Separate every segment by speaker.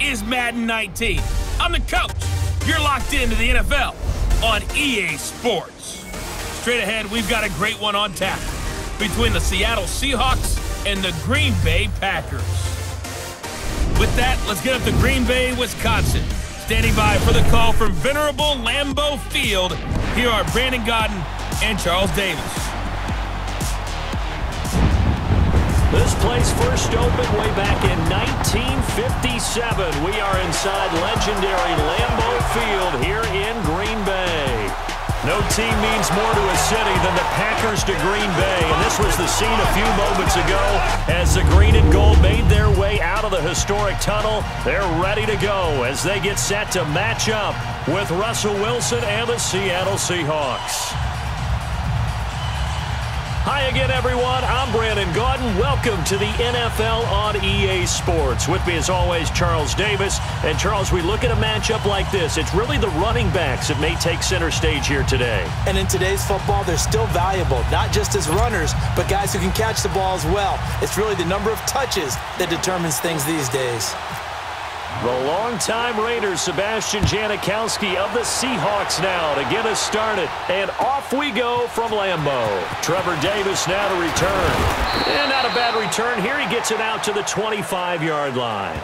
Speaker 1: is Madden 19. I'm the coach. You're locked into the NFL on EA Sports. Straight ahead, we've got a great one on tap between the Seattle Seahawks and the Green Bay Packers. With that, let's get up to Green Bay, Wisconsin. Standing by for the call from venerable Lambeau Field, here are Brandon Gaudin and Charles Davis.
Speaker 2: This place first opened way back in 1957. We are inside legendary Lambeau Field here in Green Bay. No team means more to a city than the Packers to Green Bay, and this was the scene a few moments ago as the green and gold made their way out of the historic tunnel. They're ready to go as they get set to match up with Russell Wilson and the Seattle Seahawks. Hi again, everyone. I'm Brandon Gaudin. Welcome to the NFL on EA Sports. With me, as always, Charles Davis. And, Charles, we look at a matchup like this. It's really the running backs that may take center stage here today.
Speaker 3: And in today's football, they're still valuable, not just as runners, but guys who can catch the ball as well. It's really the number of touches that determines things these days.
Speaker 2: The longtime Raider, Sebastian Janikowski of the Seahawks now to get us started. And off we go from Lambeau. Trevor Davis now to return. And not a bad return here. He gets it out to the 25-yard line.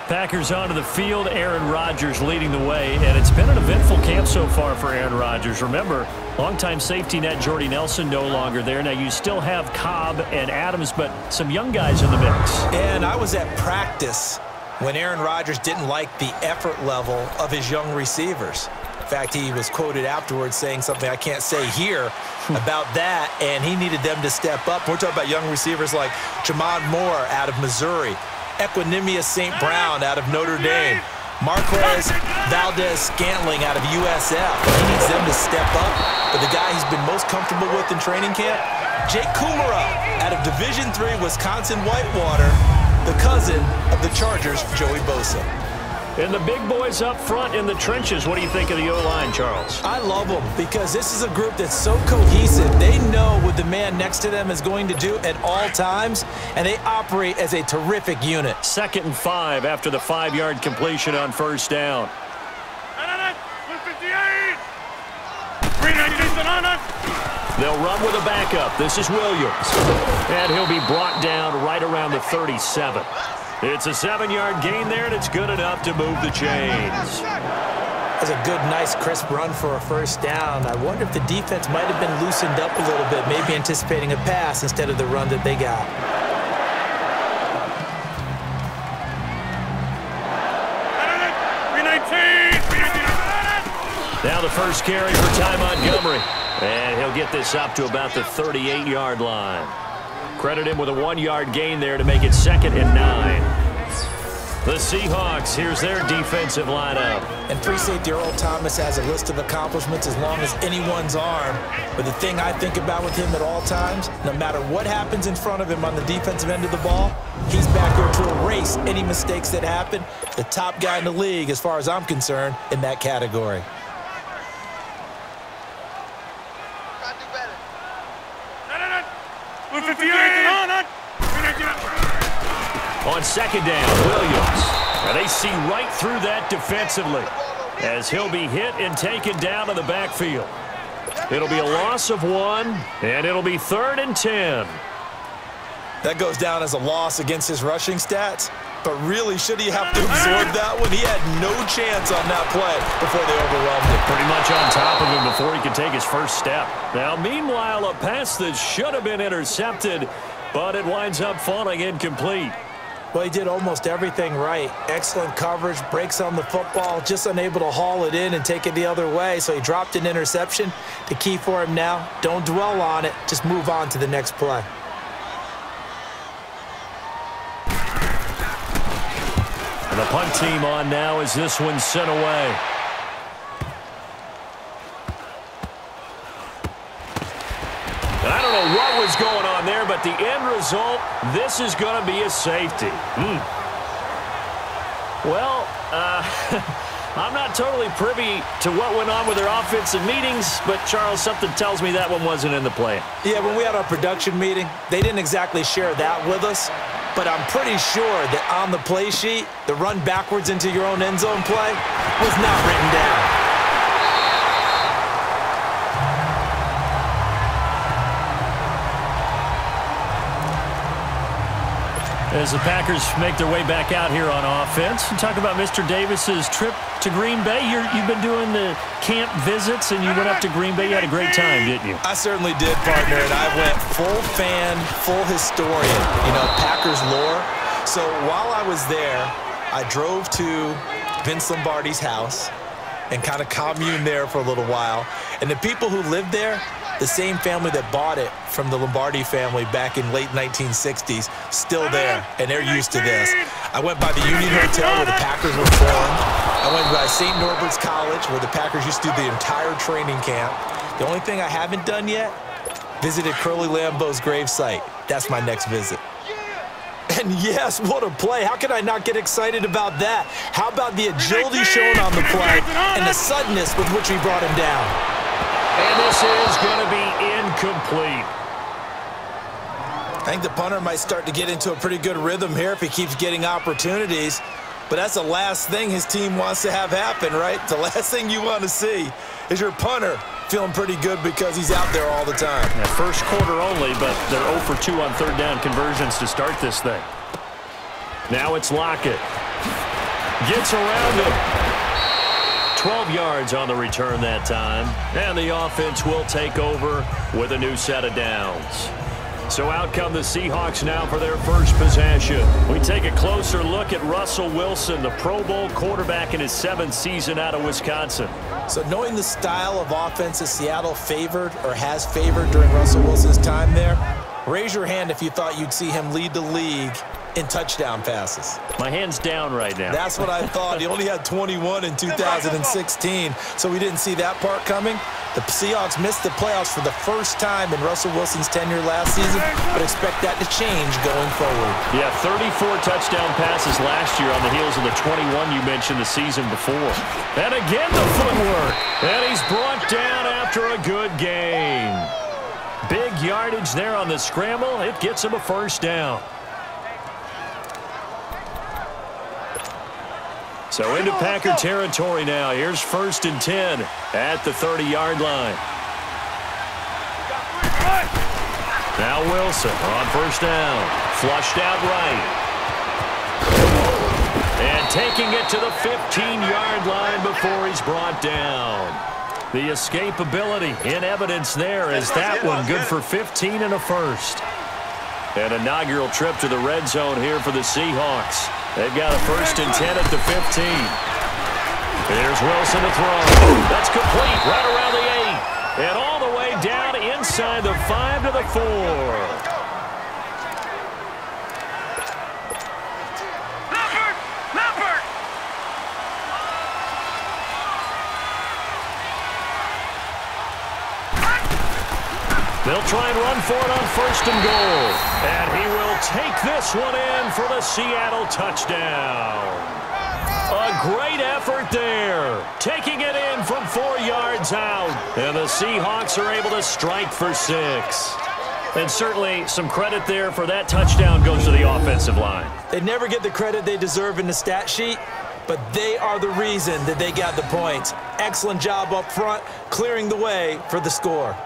Speaker 2: Packers onto the field. Aaron Rodgers leading the way. And it's been an eventful camp so far for Aaron Rodgers. Remember, longtime safety net Jordy Nelson no longer there. Now you still have Cobb and Adams, but some young guys in the mix.
Speaker 3: And I was at practice when Aaron Rodgers didn't like the effort level of his young receivers. In fact, he was quoted afterwards saying something I can't say here about that, and he needed them to step up. We're talking about young receivers like Jamon Moore out of Missouri, Equinemius St. Brown out of Notre Dame, Marquez Valdez-Scantling out of USF. He needs them to step up. But the guy he's been most comfortable with in training camp, Jake Kumara out of Division III Wisconsin Whitewater, the cousin of the Chargers' Joey Bosa.
Speaker 2: And the big boys up front in the trenches. What do you think of the O-line, Charles?
Speaker 3: I love them because this is a group that's so cohesive. They know what the man next to them is going to do at all times, and they operate as a terrific unit.
Speaker 2: 2nd and 5 after the 5-yard completion on first down. They'll run with a backup. This is Williams. And he'll be brought down right around the 37. It's a 7-yard gain there, and it's good enough to move the chains.
Speaker 3: That's a good, nice, crisp run for a first down. I wonder if the defense might have been loosened up a little bit, maybe anticipating a pass instead of the run that they got.
Speaker 2: Now the first carry for Ty Montgomery. And he'll get this up to about the 38-yard line. Credit him with a 1-yard gain there to make it 2nd and 9. The Seahawks, here's their defensive lineup.
Speaker 3: And free safety Earl Thomas has a list of accomplishments as long as anyone's arm. But the thing I think about with him at all times, no matter what happens in front of him on the defensive end of the ball, he's back there to erase any mistakes that happen. The top guy in the league, as far as I'm concerned, in that category.
Speaker 2: On 2nd down, Williams. And they see right through that defensively as he'll be hit and taken down to the backfield. It'll be a loss of 1, and it'll be 3rd and 10.
Speaker 3: That goes down as a loss against his rushing stats. But really, should he have to absorb that one? He had no chance on that play before they overwhelmed him.
Speaker 2: Pretty much on top of him before he could take his first step. Now, meanwhile, a pass that should have been intercepted, but it winds up falling incomplete.
Speaker 3: Well, he did almost everything right. Excellent coverage, breaks on the football, just unable to haul it in and take it the other way. So he dropped an interception. The key for him now, don't dwell on it. Just move on to the next play.
Speaker 2: And the punt team on now as this one's sent away. I don't know what was going on there, but the end result, this is going to be a safety. Well, I'm not totally privy to what went on with their offensive meetings, but, Charles, something tells me that one wasn't in the plan.
Speaker 3: Yeah, when we had our production meeting, they didn't exactly share that with us, but I'm pretty sure that on the play sheet, the run backwards into your own end zone play was not written down.
Speaker 2: As the Packers make their way back out here on offense, and talk about Mr. Davis's trip to Green Bay. You've been doing the camp visits, and you went up to Green Bay. You had a great time, didn't you?
Speaker 3: I certainly did, partner, and I went full fan, full historian, Packers lore. So while I was there, I drove to Vince Lombardi's house and kind of communed there for a little while. And the people who lived there, the same family that bought it from the Lombardi family back in late 1960s, still there, and they're used to this. I went by the Union Hotel where the Packers were formed. I went by St. Norbert's College where the Packers used to do the entire training camp. The only thing I haven't done yet, visited Curly Lambeau's gravesite. That's my next visit. And yes, what a play. How can I not get excited about that? How about the agility shown on the play and the suddenness with which he brought him down?
Speaker 2: And this is going to be incomplete.
Speaker 3: I think the punter might start to get into a pretty good rhythm here if he keeps getting opportunities. But that's the last thing his team wants to have happen, right? The last thing you want to see is your punter feeling pretty good because he's out there all the time.
Speaker 2: Yeah, first quarter only, but they're 0 for 2 on third down conversions to start this thing. Now it's Lockett. Gets around him. 12 yards on the return that time. And the offense will take over with a new set of downs. So out come the Seahawks now for their first possession. We take a closer look at Russell Wilson, the Pro Bowl quarterback in his 7th season out of Wisconsin.
Speaker 3: So knowing the style of offense that Seattle favored or has favored during Russell Wilson's time there, raise your hand if you thought you'd see him lead the league in touchdown passes.
Speaker 2: My hand's down right now.
Speaker 3: That's what I thought. He only had 21 in 2016, so we didn't see that part coming. The Seahawks missed the playoffs for the first time in Russell Wilson's tenure last season, but expect that to change going forward.
Speaker 2: Yeah, 34 touchdown passes last year on the heels of the 21 you mentioned the season before. And again the footwork. And he's brought down after a good gain. Big yardage there on the scramble. It gets him a first down. So into Packer territory now. Here's 1st and 10 at the 30-yard line. Now Wilson on first down. Flushed out right. And taking it to the 15-yard line before he's brought down. The escapability in evidence there as that one good for 15 and a first. An inaugural trip to the red zone here for the Seahawks. They've got a 1st and 10 at the 15. Here's Wilson to throw. That's complete right around the 8. And all the way down inside the 5 to the 4. They'll try and run for it on 1st and goal. And he will take this one in for the Seattle touchdown. A great effort there. Taking it in from 4 yards out. And the Seahawks are able to strike for 6. And certainly some credit there for that touchdown goes to the offensive line.
Speaker 3: They never get the credit they deserve in the stat sheet, but they are the reason that they got the points. Excellent job up front, clearing the way for the score.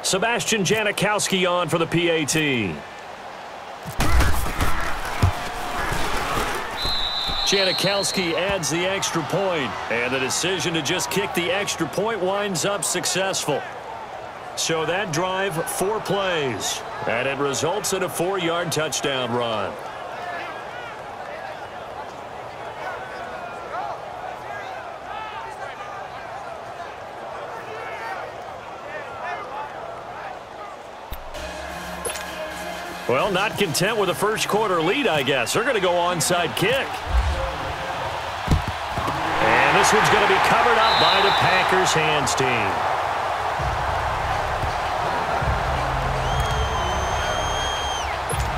Speaker 2: Sebastian Janikowski on for the PAT. Janikowski adds the extra point, and the decision to just kick the extra point winds up successful. So that drive, 4 plays, and it results in a 4-yard touchdown run. Well, not content with a first quarter lead, I guess. They're going to go onside kick. And this one's going to be covered up by the Packers hands team.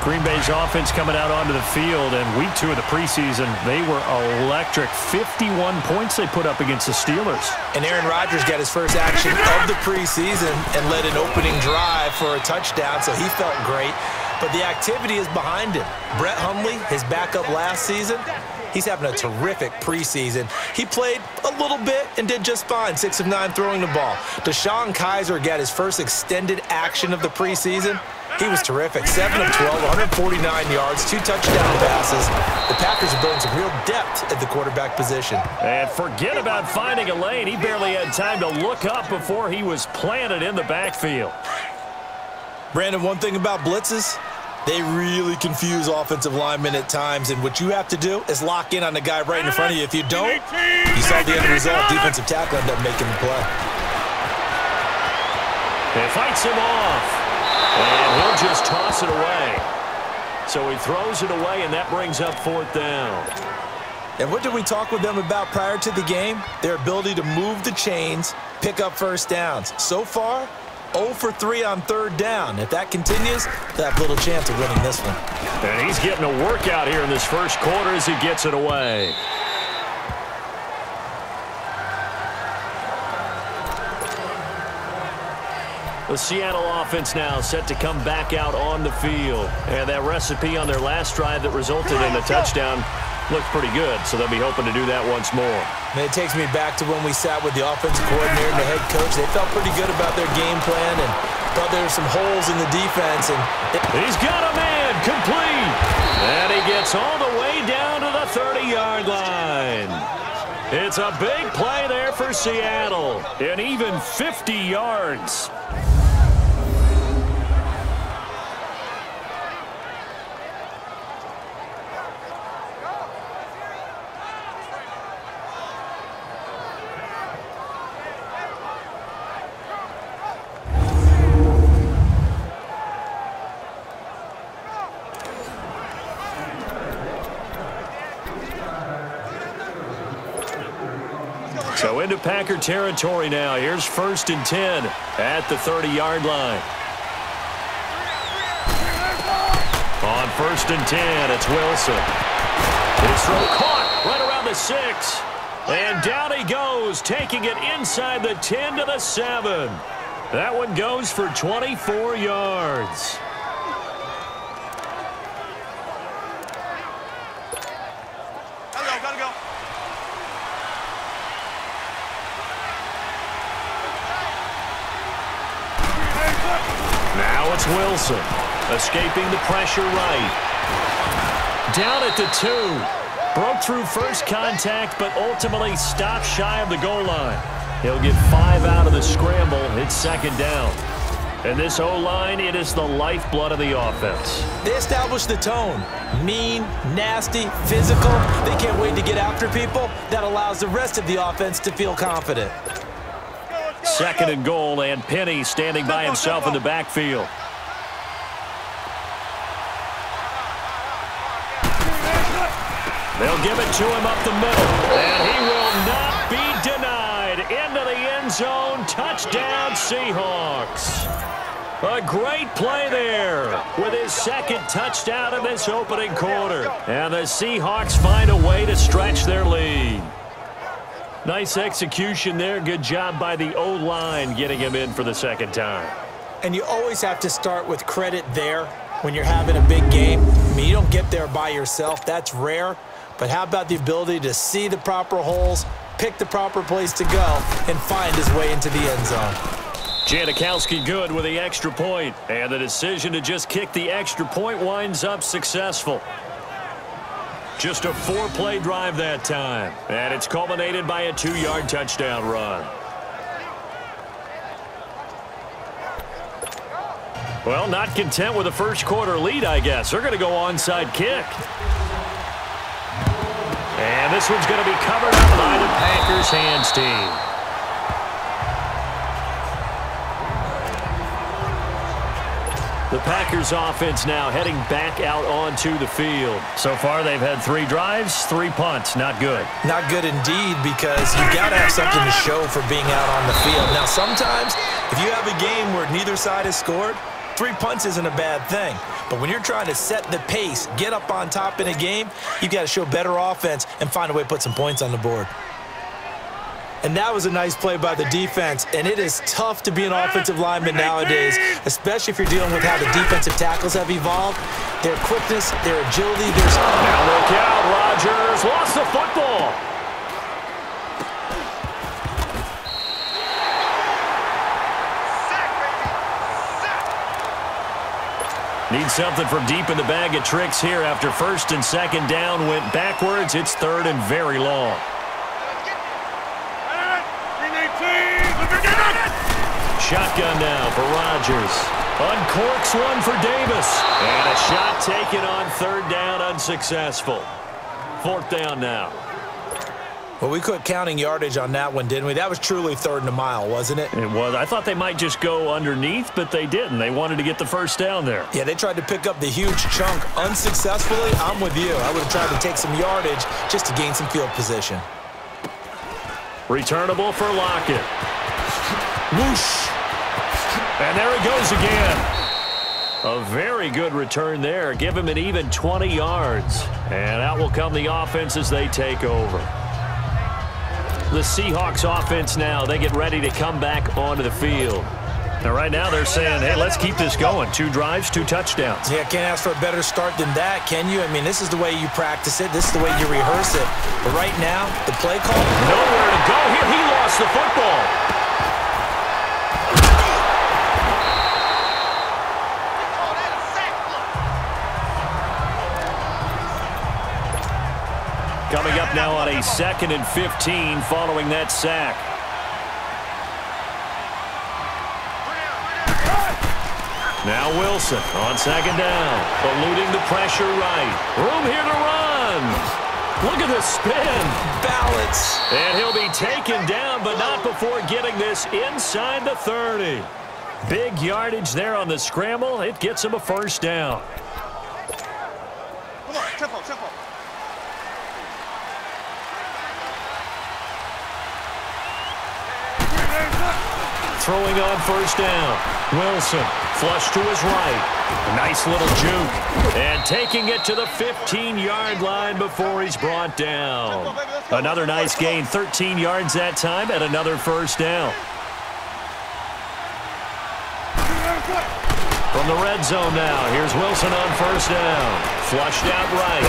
Speaker 2: Green Bay's offense coming out onto the field, and week 2 of the preseason, they were electric. 51 points they put up against the Steelers.
Speaker 3: And Aaron Rodgers got his first action of the preseason and led an opening drive for a touchdown, so he felt great. But the activity is behind him. Brett Hundley, his backup last season, he's having a terrific preseason. He played a little bit and did just fine, 6 of 9 throwing the ball. Deshaun Kaiser got his first extended action of the preseason. He was terrific. 7 of 12, 149 yards, 2 touchdown passes. The Packers are building some real depth at the quarterback position.
Speaker 2: And forget about finding a lane. He barely had time to look up before he was planted in the backfield.
Speaker 3: Brandon, one thing about blitzes, they really confuse offensive linemen at times, and what you have to do is lock in on the guy right in front of you. If you don't, you saw the end result. Defensive tackle ended up making the play.
Speaker 2: It fights him off. And he'll just toss it away. So he throws it away, and that brings up 4th down.
Speaker 3: And what did we talk with them about prior to the game? Their ability to move the chains, pick up first downs. So far, 0 for 3 on 3rd down. If that continues, they have little chance of winning this one.
Speaker 2: And he's getting a workout here in this first quarter as he gets it away. The Seattle offense now set to come back out on the field. And that recipe on their last drive that resulted in a touchdown looked pretty good, so they'll be hoping to do that once more.
Speaker 3: And it takes me back to when we sat with the offensive coordinator and the head coach. They felt pretty good about their game plan and thought there were some holes in the defense. And
Speaker 2: he's got a man complete. And he gets all the way down to the 30-yard line. It's a big play there for Seattle. And even 50 yards. So into Packer territory now. Here's 1st and 10 at the 30-yard line. On 1st and 10, it's Wilson. His throw caught right around the 6. And down he goes, taking it inside the 10 to the 7. That one goes for 24 yards. Now it's Wilson, escaping the pressure right. Down at the 2. Broke through first contact, but ultimately stopped shy of the goal line. He'll get 5 out of the scramble. It's 2nd down. And this O-line, it is the lifeblood of the offense.
Speaker 3: They established the tone. Mean, nasty, physical. They can't wait to get after people. That allows the rest of the offense to feel confident.
Speaker 2: 2nd and goal, and Penny standing by himself in the backfield. They'll give it to him up the middle, and he will not be denied. Into the end zone, touchdown Seahawks. A great play there with his 2nd touchdown in this opening quarter. And the Seahawks find a way to stretch their lead. Nice execution there. Good job by the O-line getting him in for the 2nd time.
Speaker 3: And you always have to start with credit there when you're having a big game. I mean, you don't get there by yourself. That's rare. But how about the ability to see the proper holes, pick the proper place to go, and find his way into the end zone?
Speaker 2: Janikowski good with the extra point. And the decision to just kick the extra point winds up successful. Just a 4-play drive that time. And it's culminated by a 2-yard touchdown run. Well, not content with a first quarter lead, I guess. They're going to go onside kick. And this one's going to be covered up by the Packers hands team. The Packers offense now heading back out onto the field. So far, they've had 3 drives, 3 punts. Not good.
Speaker 3: Not good indeed, because you got to have something to show for being out on the field. Now, sometimes, if you have a game where neither side has scored, 3 punts isn't a bad thing. But when you're trying to set the pace, get up on top in a game, you've got to show better offense and find a way to put some points on the board. And that was a nice play by the defense. And it is tough to be an offensive lineman nowadays, especially if you're dealing with how the defensive tackles have evolved. Their quickness, their agility, there's...
Speaker 2: Now look out, Rodgers lost the football. Need something from deep in the bag of tricks here after 1st and 2nd down went backwards. It's 3rd and very long. Shotgun now for Rodgers. Uncorks one for Davis. And a shot taken on 3rd down, unsuccessful. 4th down now.
Speaker 3: Well, we quit counting yardage on that one, didn't we? That was truly 3rd and a mile, wasn't it?
Speaker 2: It was. I thought they might just go underneath, but they didn't. They wanted to get the 1st down there.
Speaker 3: Yeah, they tried to pick up the huge chunk unsuccessfully. I'm with you. I would have tried to take some yardage just to gain some field position.
Speaker 2: Returnable for Lockett. Whoosh. And there he goes again. A very good return there. Give him an even 20 yards. And out will come the offense as they take over. The Seahawks offense now, they get ready to come back onto the field. Now, right now, they're saying, hey, let's keep this going. 2 drives, 2 touchdowns.
Speaker 3: Yeah, can't ask for a better start than that, can you? I mean, this is the way you practice it. This is the way you rehearse it. But right now, the play call.
Speaker 2: Nowhere to go here. He lost the football. Coming up now on a 2nd and 15 following that sack. Now Wilson on 2nd down. Eluding the pressure right. Room here to run. Look at the spin.
Speaker 3: Balance.
Speaker 2: And he'll be taken down, but not before getting this inside the 30. Big yardage there on the scramble. It gets him a 1st down.
Speaker 4: Come on, tempo, tempo.
Speaker 2: Throwing on 1st down. Wilson, flush to his right. A nice little juke. And taking it to the 15-yard line before he's brought down. Another nice gain, 13 yards that time, and another 1st down. From the red zone now, here's Wilson on 1st down. Flushed out right.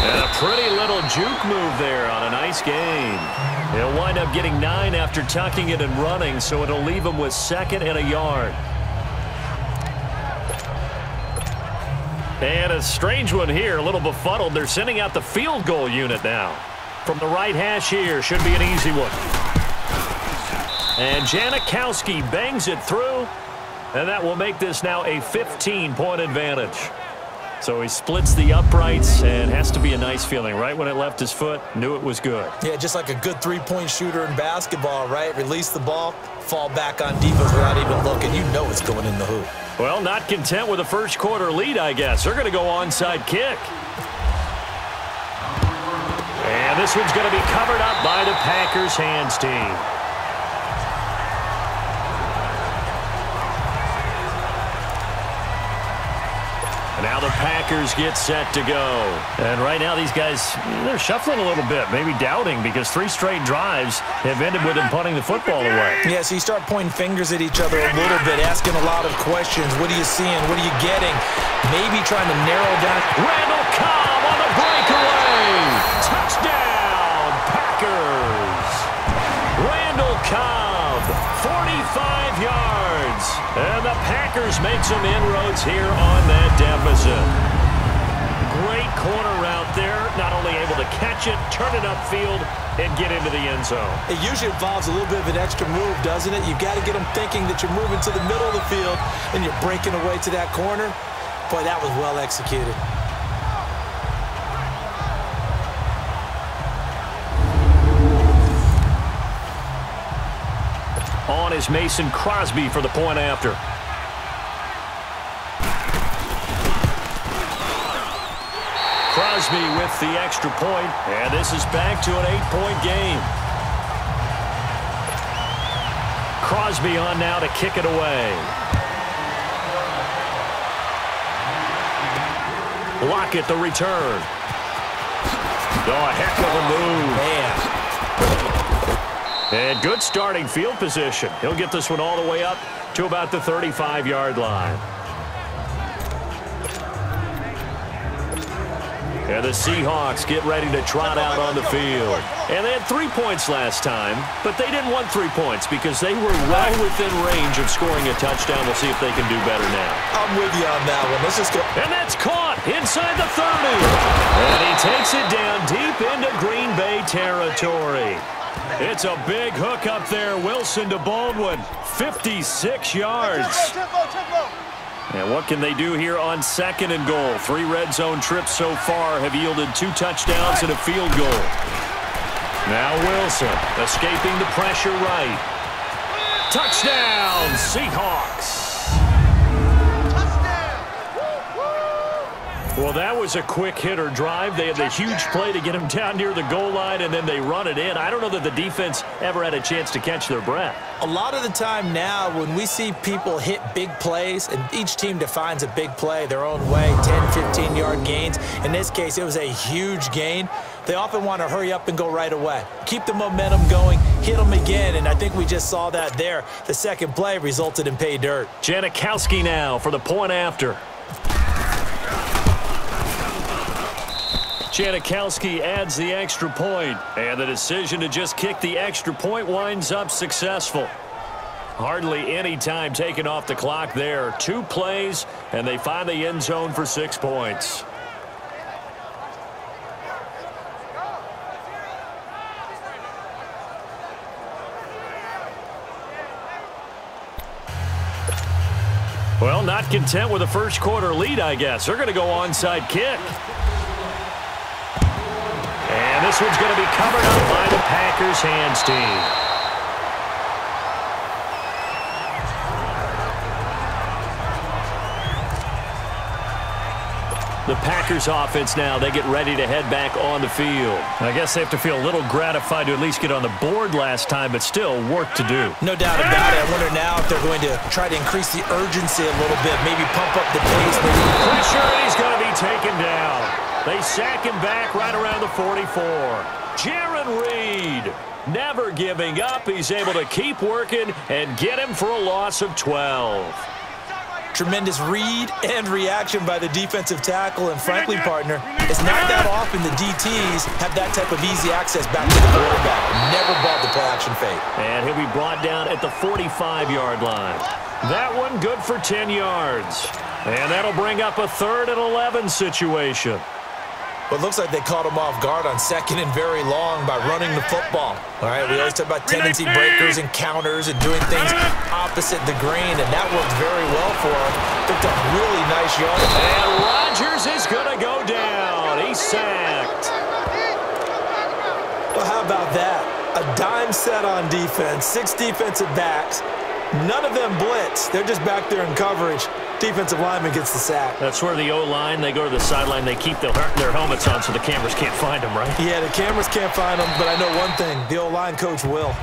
Speaker 2: And a pretty little juke move there on a nice gain. He'll wind up getting 9 after tucking it and running, so it'll leave him with 2nd and a yard. And a strange one here, a little befuddled. They're sending out the field goal unit now. From the right hash here, should be an easy one. And Janikowski bangs it through, and that will make this now a 15-point advantage. So he splits the uprights, and has to be a nice feeling. Right when it left his foot, knew it was good.
Speaker 3: Yeah, just like a good 3-point shooter in basketball, right? Release the ball, fall back on defense without even looking. You know it's going in the hoop.
Speaker 2: Well, not content with a 1st quarter lead, I guess. They're going to go onside kick. And this one's going to be covered up by the Packers hands team. And now the Packers get set to go. And right now these guys, they're shuffling a little bit, maybe doubting, because 3 straight drives have ended with them punting the football away.
Speaker 3: Yeah, so you start pointing fingers at each other a little bit, asking a lot of questions. What are you seeing? What are you getting? Maybe trying to narrow down.
Speaker 2: Randall Cobb on the breakaway. Touchdown, Packers. Randall Cobb, 45 yards. And the Packers make some inroads here on that deficit. Great corner route there. Not only able to catch it, turn it upfield, and get into the end zone.
Speaker 3: It usually involves a little bit of an extra move, doesn't it? You've got to get them thinking that you're moving to the middle of the field and you're breaking away to that corner. Boy, that was well executed.
Speaker 2: On is Mason Crosby for the point after. Crosby with the extra point, and this is back to an 8-point game. Crosby on now to kick it away. Lockett the return. Oh, a heck of a move. Man. And good starting field position. He'll get this one all the way up to about the 35-yard line. And the Seahawks get ready to trot out on the field. And they had 3 points last time, but they didn't want 3 points because they were well within range of scoring a touchdown. We'll see if they can do better now.
Speaker 3: I'm with you on that one. Let's just go.
Speaker 2: And that's caught inside the 30. And he takes it down deep into Green Bay territory. It's a big hook up there. Wilson to Baldwin. 56 yards. And what can they do here on 2nd and goal? 3 red zone trips so far have yielded 2 touchdowns and a field goal. Now Wilson escaping the pressure right. Touchdown, Seahawks. Well, that was a quick hitter drive. They had the huge play to get him down near the goal line, and then they run it in. I don't know that the defense ever had a chance to catch their breath.
Speaker 3: A lot of the time now when we see people hit big plays, and each team defines a big play their own way, 10, 15-yard gains. In this case, it was a huge gain. They often want to hurry up and go right away. Keep the momentum going, hit them again, and I think we just saw that there. The second play resulted in pay dirt.
Speaker 2: Janikowski now for the point after. Janikowski adds the extra point, and the decision to just kick the extra point winds up successful. Hardly any time taken off the clock there. 2 plays, and they find the end zone for 6 points. Well, not content with a first quarter lead, I guess. They're going to go onside kick. And this one's going to be covered up by the Packers hands team. The Packers offense now, they get ready to head back on the field. I guess they have to feel a little gratified to at least get on the board last time, but still work to do.
Speaker 3: No doubt about it. I wonder now if they're going to try to increase the urgency a little bit, maybe pump up the pace.
Speaker 2: Pressure, and he's going to be taken down. They sack him back right around the 44. Jaron Reed never giving up. He's able to keep working and get him for a loss of 12.
Speaker 3: Tremendous read and reaction by the defensive tackle, and frankly, partner, it's not that often the DTs have that type of easy access back to the quarterback. Never bought the play-action fake.
Speaker 2: And he'll be brought down at the 45-yard line. That one good for 10 yards. And that'll bring up a 3rd and 11 situation.
Speaker 3: But it looks like they caught him off guard on 2nd and very long by running the football. All right, we always talk about tendency breakers and counters and doing things opposite the grain, and that worked very well for him. Picked up really nice yards.
Speaker 2: And Rodgers is going to go down. He's sacked.
Speaker 3: Well, how about that? A dime set on defense, 6 defensive backs. None of them blitz. They're just back there in coverage. Defensive lineman gets the sack.
Speaker 2: That's where the O-line, they go to the sideline, they keep their helmets on so the cameras can't find them, right?
Speaker 3: Yeah, the cameras can't find them, but I know one thing, the O-line coach will.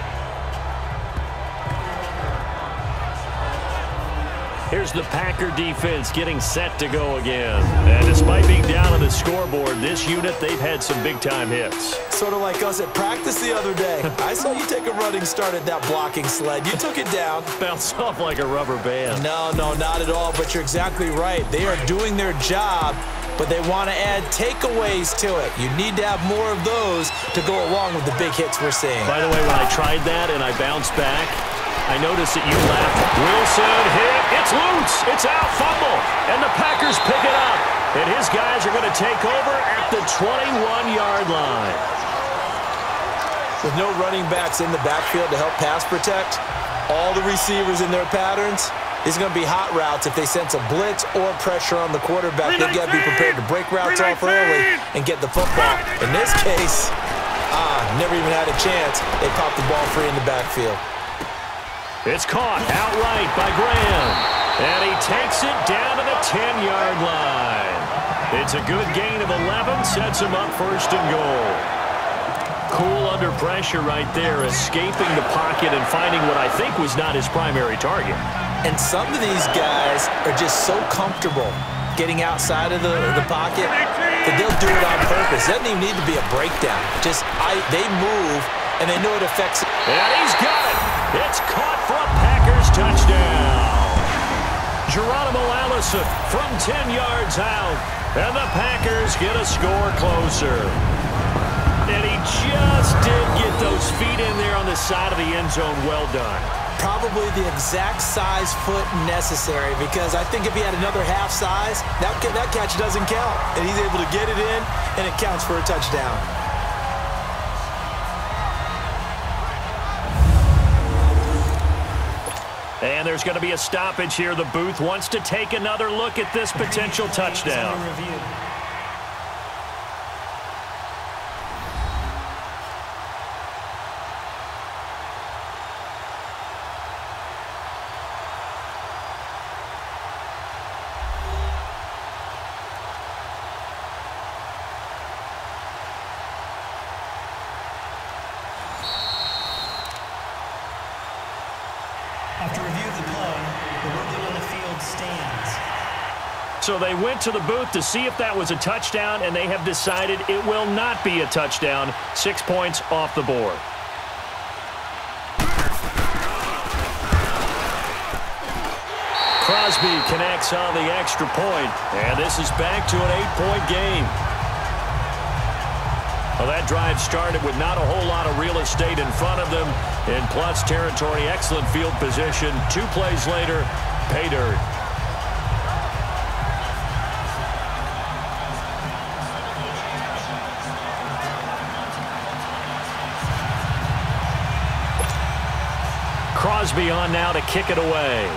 Speaker 2: Here's the Packer defense getting set to go again. And despite being down on the scoreboard, this unit, they've had some big-time hits.
Speaker 3: Sort of like us at practice the other day. I saw you take a running start at that blocking sled. You took it down.
Speaker 2: Bounced off like a rubber band.
Speaker 3: No, not at all, but you're exactly right. They are doing their job, but they want to add takeaways to it. You need to have more of those to go along with the big hits we're seeing.
Speaker 2: By the way, when I tried that and I bounced back, I noticed that you laughed. Wilson hit. It's loose. It's out. Fumble. And the Packers pick it up. And his guys are going to take over at the 21-yard line.
Speaker 3: With no running backs in the backfield to help pass protect, all the receivers in their patterns, these are going to be hot routes if they sense a blitz or pressure on the quarterback. They've got to be prepared to break routes off early and get the football. In this case, never even had a chance. They popped the ball free in the backfield.
Speaker 2: It's caught outright by Graham. And he takes it down to the 10-yard line. It's a good gain of 11, sets him up 1st and goal. Cool under pressure right there, escaping the pocket and finding what I think was not his primary target.
Speaker 3: And some of these guys are just so comfortable getting outside of the pocket, but they'll do it on purpose. It doesn't even need to be a breakdown. Just they move, and they know it affects it.
Speaker 2: And he's got it. It's caught for a Packers touchdown. Geronimo Allison from 10 yards out, and the Packers get a score closer. And he just did get those feet in there on the side of the end zone. Well done.
Speaker 3: Probably the exact size foot necessary, because I think if he had another half size, that catch doesn't count. And he's able to get it in, and it counts for a touchdown.
Speaker 2: And there's going to be a stoppage here. The booth wants to take another look at this potential touchdown.
Speaker 4: After review of the play, the ruling on the field stands.
Speaker 2: So they went to the booth to see if that was a touchdown, and they have decided it will not be a touchdown. 6 points off the board. Crosby connects on the extra point, and this is back to an 8-point game. Well, that drive started with not a whole lot of real estate in front of them. In plus territory, excellent field position. 2 plays later, pay dirt. Crosby on now to kick it away.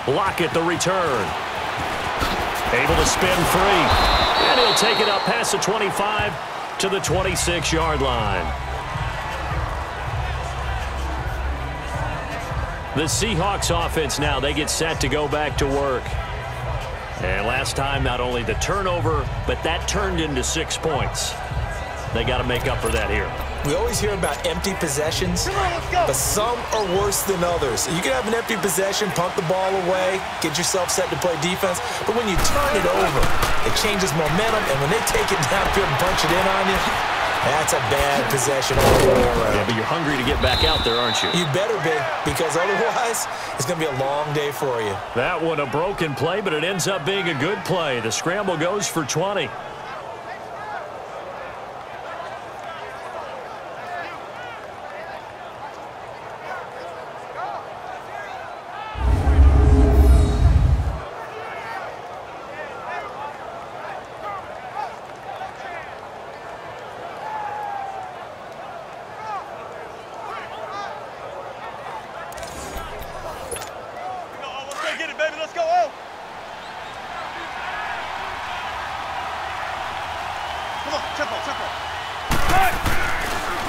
Speaker 2: Lockett the return. Able to spin free. And he'll take it up past the 25 to the 26-yard line. The Seahawks offense now, they get set to go back to work. And last time, not only the turnover, but that turned into 6 points. They got to make up for that here.
Speaker 3: We always hear about empty possessions, but some are worse than others. You can have an empty possession, punt the ball away, get yourself set to play defense, but when you turn it over, it changes momentum, and when they take it downfield and punch it in on you, that's a bad possession all the way around.
Speaker 2: Yeah, but you're hungry to get back out there, aren't you?
Speaker 3: You better be, because otherwise, it's going to be a long day for you.
Speaker 2: That one a broken play, but it ends up being a good play. The scramble goes for 20.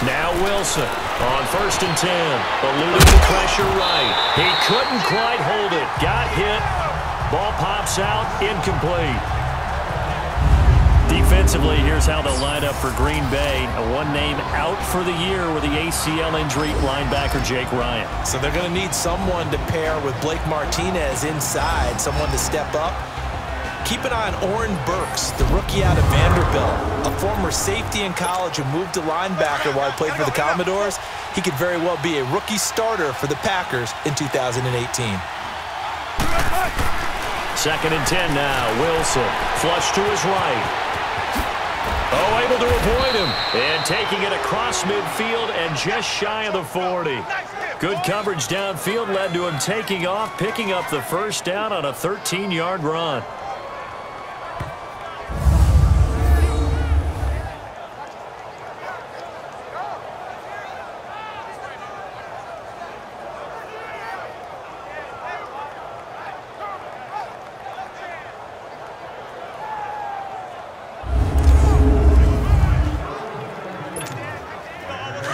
Speaker 2: Now Wilson on 1st and 10, eluding the pressure right. He couldn't quite hold it. Got hit. Ball pops out, incomplete. Defensively, here's how they'll line up for Green Bay. One name out for the year with the ACL injury, linebacker Jake Ryan.
Speaker 3: So they're going to need someone to pair with Blake Martinez inside, someone to step up. Keep an eye on Oren Burks, the rookie out of Vanderbilt, a former safety in college who moved to linebacker while he played for the Commodores. He could very well be a rookie starter for the Packers in 2018.
Speaker 2: 2nd and 10 now. Wilson, flush to his right. Oh, able to avoid him. And taking it across midfield and just shy of the 40. Good coverage downfield led to him taking off, picking up the first down on a 13-yard run.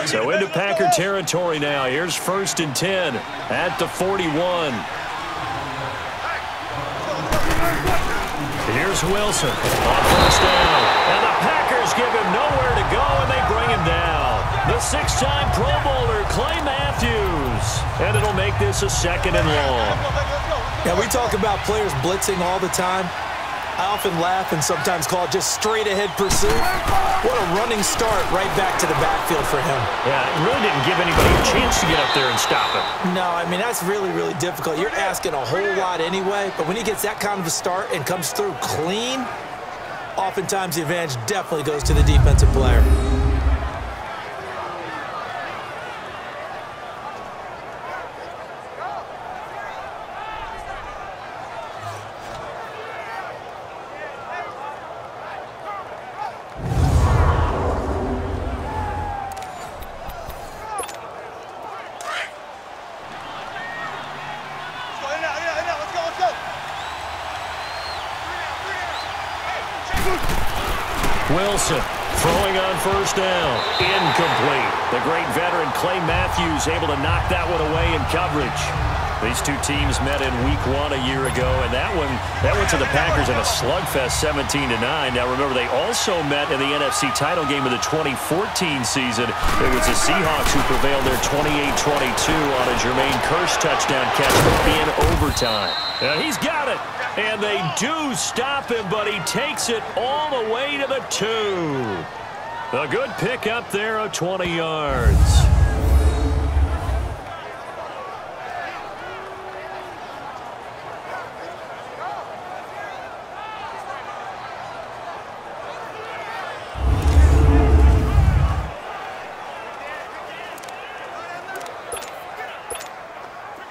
Speaker 2: So into Packer territory now. Here's 1st and 10 at the 41. Here's Wilson on 1st down. And the Packers give him nowhere to go, and they bring him down. The six-time Pro Bowler, Clay Matthews. And it'll make this a 2nd and long.
Speaker 3: Yeah, we talk about players blitzing all the time. I often laugh and sometimes call it just straight-ahead pursuit. What a running start right back to the backfield for him.
Speaker 2: Yeah, it really didn't give anybody a chance to get up there and stop him.
Speaker 3: No, I mean, that's really, really difficult. You're asking a whole lot anyway, but when he gets that kind of a start and comes through clean, oftentimes the advantage definitely goes to the defensive player.
Speaker 2: Wilson throwing on first down. Incomplete. The great veteran Clay Matthews able to knock that one away in coverage. These two teams met in Week 1 a year ago, and that went to the Packers in a slugfest 17-9. Now remember, they also met in the NFC title game of the 2014 season. It was the Seahawks who prevailed there 28-22 on a Jermaine Kearse touchdown catch in overtime. Now he's got it. And they do stop him, but he takes it all the way to the 2. A good pickup there of 20 yards.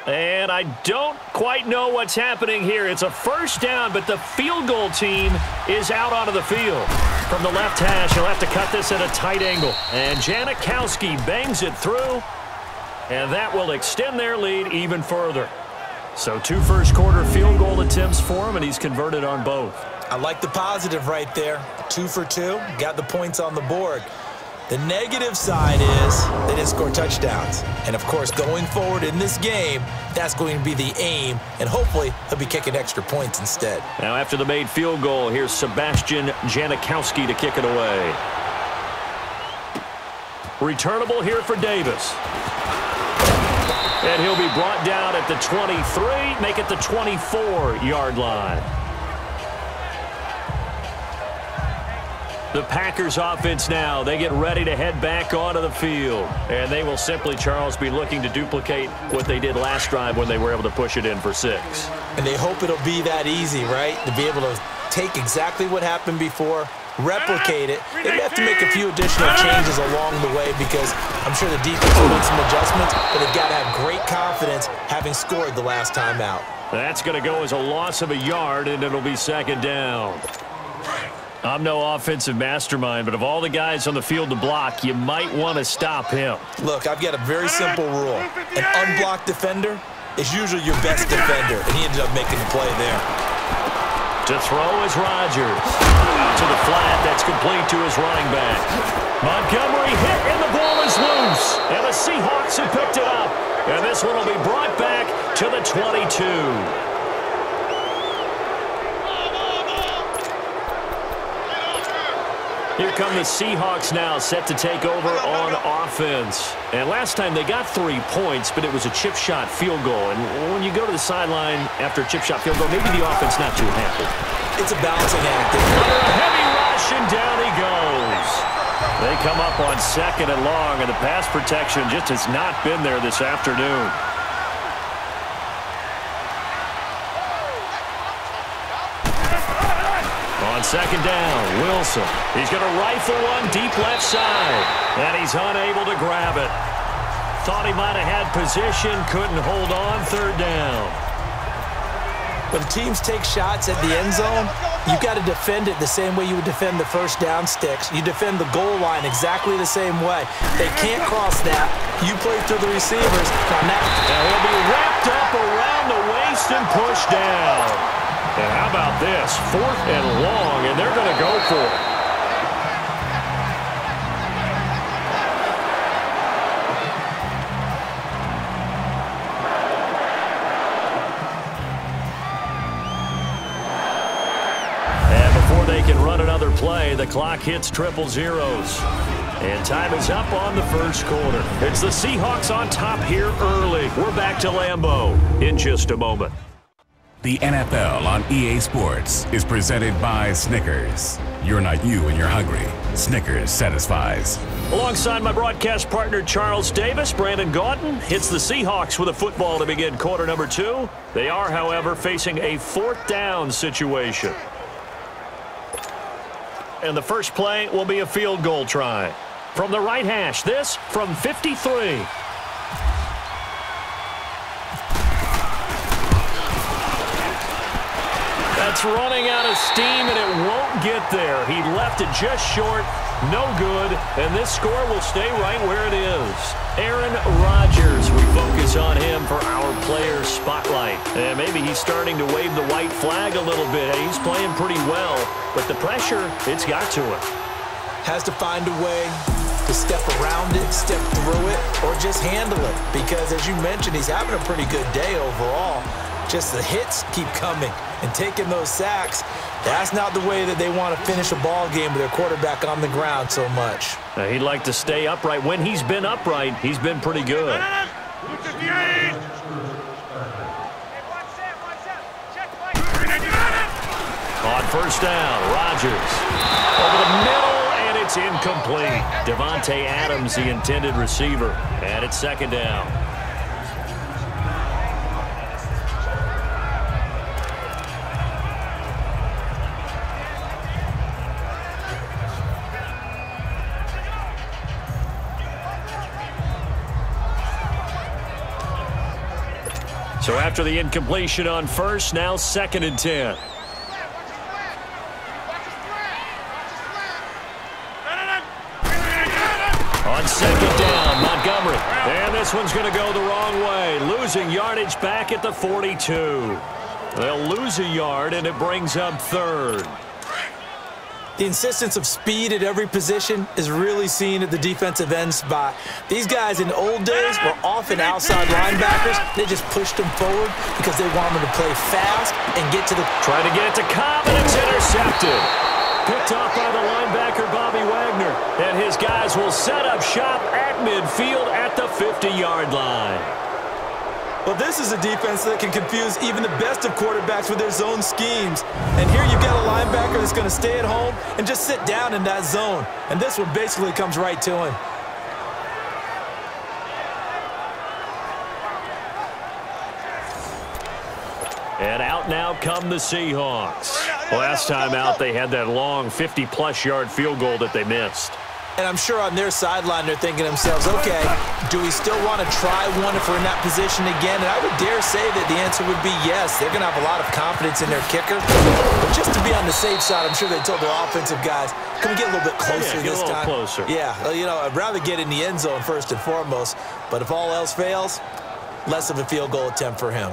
Speaker 2: And I don't quite know what's happening here. It's a first down, but the field goal team is out onto the field. From the left hash, he'll have to cut this at a tight angle. And Janikowski bangs it through, and that will extend their lead even further. So 2 first-quarter field goal attempts for him, and he's converted on both.
Speaker 3: I like the positive right there. 2 for 2, got the points on the board. The negative side is they didn't score touchdowns. And, of course, going forward in this game, that's going to be the aim. And hopefully he'll be kicking extra points instead.
Speaker 2: Now, after the made field goal, here's Sebastian Janikowski to kick it away. Returnable here for Davis. And he'll be brought down at the 23, make it the 24-yard line. The Packers offense now, they get ready to head back onto the field. And they will simply, Charles, be looking to duplicate what they did last drive when they were able to push it in for 6.
Speaker 3: And they hope it'll be that easy, right? To be able to take exactly what happened before, replicate it. They may have to make a few additional changes along the way because I'm sure the defense will make some adjustments, but they've got to have great confidence having scored the last time out.
Speaker 2: That's going to go as a loss of a yard, and it'll be 2nd down. I'm no offensive mastermind, but of all the guys on the field to block, you might want to stop him.
Speaker 3: Look, I've got a very simple rule. An unblocked defender is usually your best defender, and he ended up making the play there.
Speaker 2: To throw is Rodgers. Out to the flat, that's complete to his running back. Montgomery hit, and the ball is loose. And the Seahawks have picked it up. And this one will be brought back to the 22. Here come the Seahawks now, set to take over on offense. And last time they got 3 points, but it was a chip shot field goal. And when you go to the sideline after a chip shot field goal, maybe the offense not too happy.
Speaker 3: It's a balancing act.
Speaker 2: Under a heavy rush, and down he goes. They come up on 2nd and long, and the pass protection just has not been there this afternoon. On 2nd down, Wilson. He's going to rifle one deep left side. And he's unable to grab it. Thought he might have had position, couldn't hold on. 3rd down.
Speaker 3: When teams take shots at the end zone, you've got to defend it the same way you would defend the first down sticks. You defend the goal line exactly the same way. They can't cross that. You play through the receivers. Now
Speaker 2: he'll be wrapped up around the waist and pushed down. And how about this? 4th and long, and they're going to go for it. And before they can run another play, the clock hits triple zeros. And time is up on the first quarter. It's the Seahawks on top here early. We're back to Lambeau in just a moment.
Speaker 5: The NFL on EA Sports is presented by Snickers. You're not you when you're hungry. Snickers satisfies.
Speaker 2: Alongside my broadcast partner Charles Davis, Brandon Gaudin hits the Seahawks with a football to begin quarter number 2. They are, however, facing a 4th down situation. And the first play will be a field goal try. From the right hash, this from 53. That's running out of steam, and it won't get there. He left it just short, no good, and this score will stay right where it is. Aaron Rodgers, we focus on him for our player spotlight. And maybe he's starting to wave the white flag a little bit. He's playing pretty well, but the pressure, it's got to him.
Speaker 3: Has to find a way to step around it, step through it, or just handle it. Because as you mentioned, he's having a pretty good day overall. Just the hits keep coming and taking those sacks. That's not the way that they want to finish a ball game with their quarterback on the ground so much.
Speaker 2: He'd like to stay upright. When he's been upright, he's been pretty good. On first down, Rodgers over the middle, and it's incomplete. Devontae Adams, the intended receiver, and it's second down. So after the incompletion on first, now 2nd and 10. On second down, Montgomery. And this one's going to go the wrong way. Losing yardage back at the 42. They'll lose a yard, and it brings up 3rd.
Speaker 3: The insistence of speed at every position is really seen at the defensive end spot. These guys in the old days were often outside linebackers. They just pushed them forward because they want them to play fast and get to the...
Speaker 2: Trying to get it to Cobb, and it's intercepted. Picked off by the linebacker, Bobby Wagner. And his guys will set up shop at midfield at the 50-yard line.
Speaker 3: Well, this is a defense that can confuse even the best of quarterbacks with their zone schemes. And here you've got a linebacker that's going to stay at home and just sit down in that zone. And this one basically comes right to him.
Speaker 2: And out now come the Seahawks. Last time out, they had that long 50-plus yard field goal that they missed.
Speaker 3: And I'm sure on their sideline they're thinking to themselves, okay, do we still want to try one if we're in that position again? And I would dare say that the answer would be yes. They're going to have a lot of confidence in their kicker. But just to be on the safe side, I'm sure they told their offensive guys, can we get a little bit closer this time?
Speaker 2: Closer.
Speaker 3: Yeah, you know, I'd rather get in the end zone first and foremost. But if all else fails, less of a field goal attempt for him.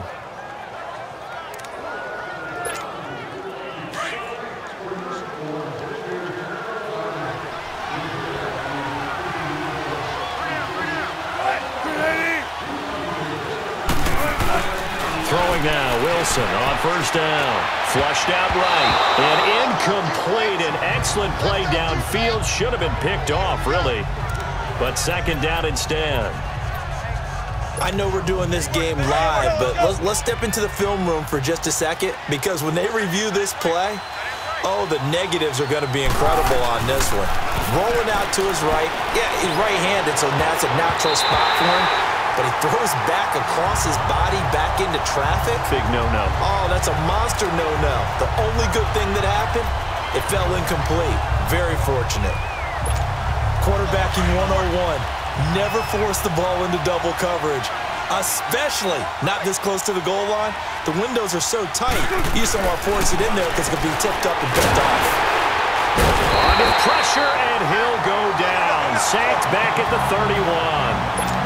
Speaker 2: Throwing now, Wilson on first down. Flushed out right. And incomplete. An excellent play downfield. Should have been picked off, really. But second down instead.
Speaker 3: I know we're doing this game live, but let's step into the film room for just a second, because when they review this play, oh, the negatives are going to be incredible on this one. Rolling out to his right. Yeah, he's right-handed, so that's a natural spot for him. But he throws back across his body back into traffic.
Speaker 2: Big no-no.
Speaker 3: Oh, that's a monster no-no. The only good thing that happened, it fell incomplete. Very fortunate. Quarterbacking 101. Never force the ball into double coverage, especially not this close to the goal line. The windows are so tight, you just don't want to force it in there because it could be tipped up and picked off.
Speaker 2: Under pressure, and he'll go down. Sacked back at the 31.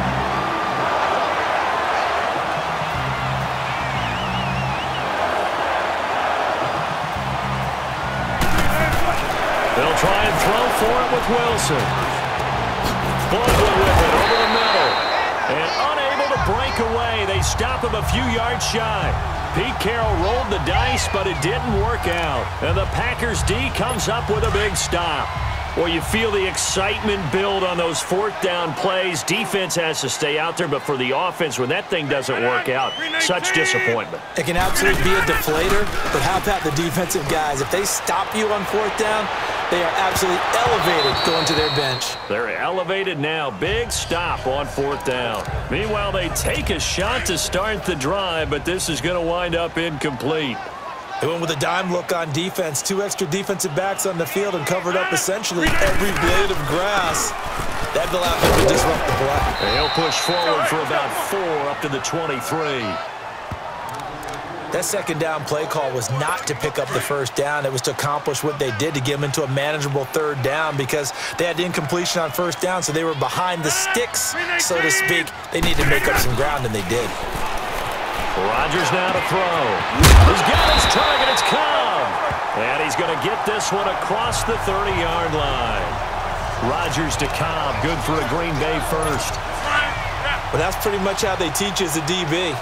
Speaker 2: They'll try and throw for it with Wilson. Baldwin with it over the middle. And unable to break away. They stop him a few yards shy. Pete Carroll rolled the dice, but it didn't work out. And the Packers D comes up with a big stop. Well, you feel the excitement build on those fourth down plays. Defense has to stay out there, but for the offense, when that thing doesn't work out, such disappointment.
Speaker 3: It can absolutely be a deflator, but how about the defensive guys? If they stop you on fourth down, they are absolutely elevated going to their bench.
Speaker 2: They're elevated now. Big stop on fourth down. Meanwhile, they take a shot to start the drive, but this is going to wind up incomplete.
Speaker 3: They went with a dime look on defense. 2 extra defensive backs on the field and covered up essentially every blade of grass. That allowed them to disrupt the play.
Speaker 2: And he'll push forward for about 4 up to the 23.
Speaker 3: That second down play call was not to pick up the first down. It was to accomplish what they did, to get them into a manageable third down, because they had incompletion on first down, so they were behind the sticks, so to speak. They needed to make up some ground, and they did.
Speaker 2: Rodgers now to throw. He's got his target. It's Cobb. And he's going to get this one across the 30-yard line. Rodgers to Cobb. Good for a Green Bay first.
Speaker 3: Well, that's pretty much how they teach as a DB.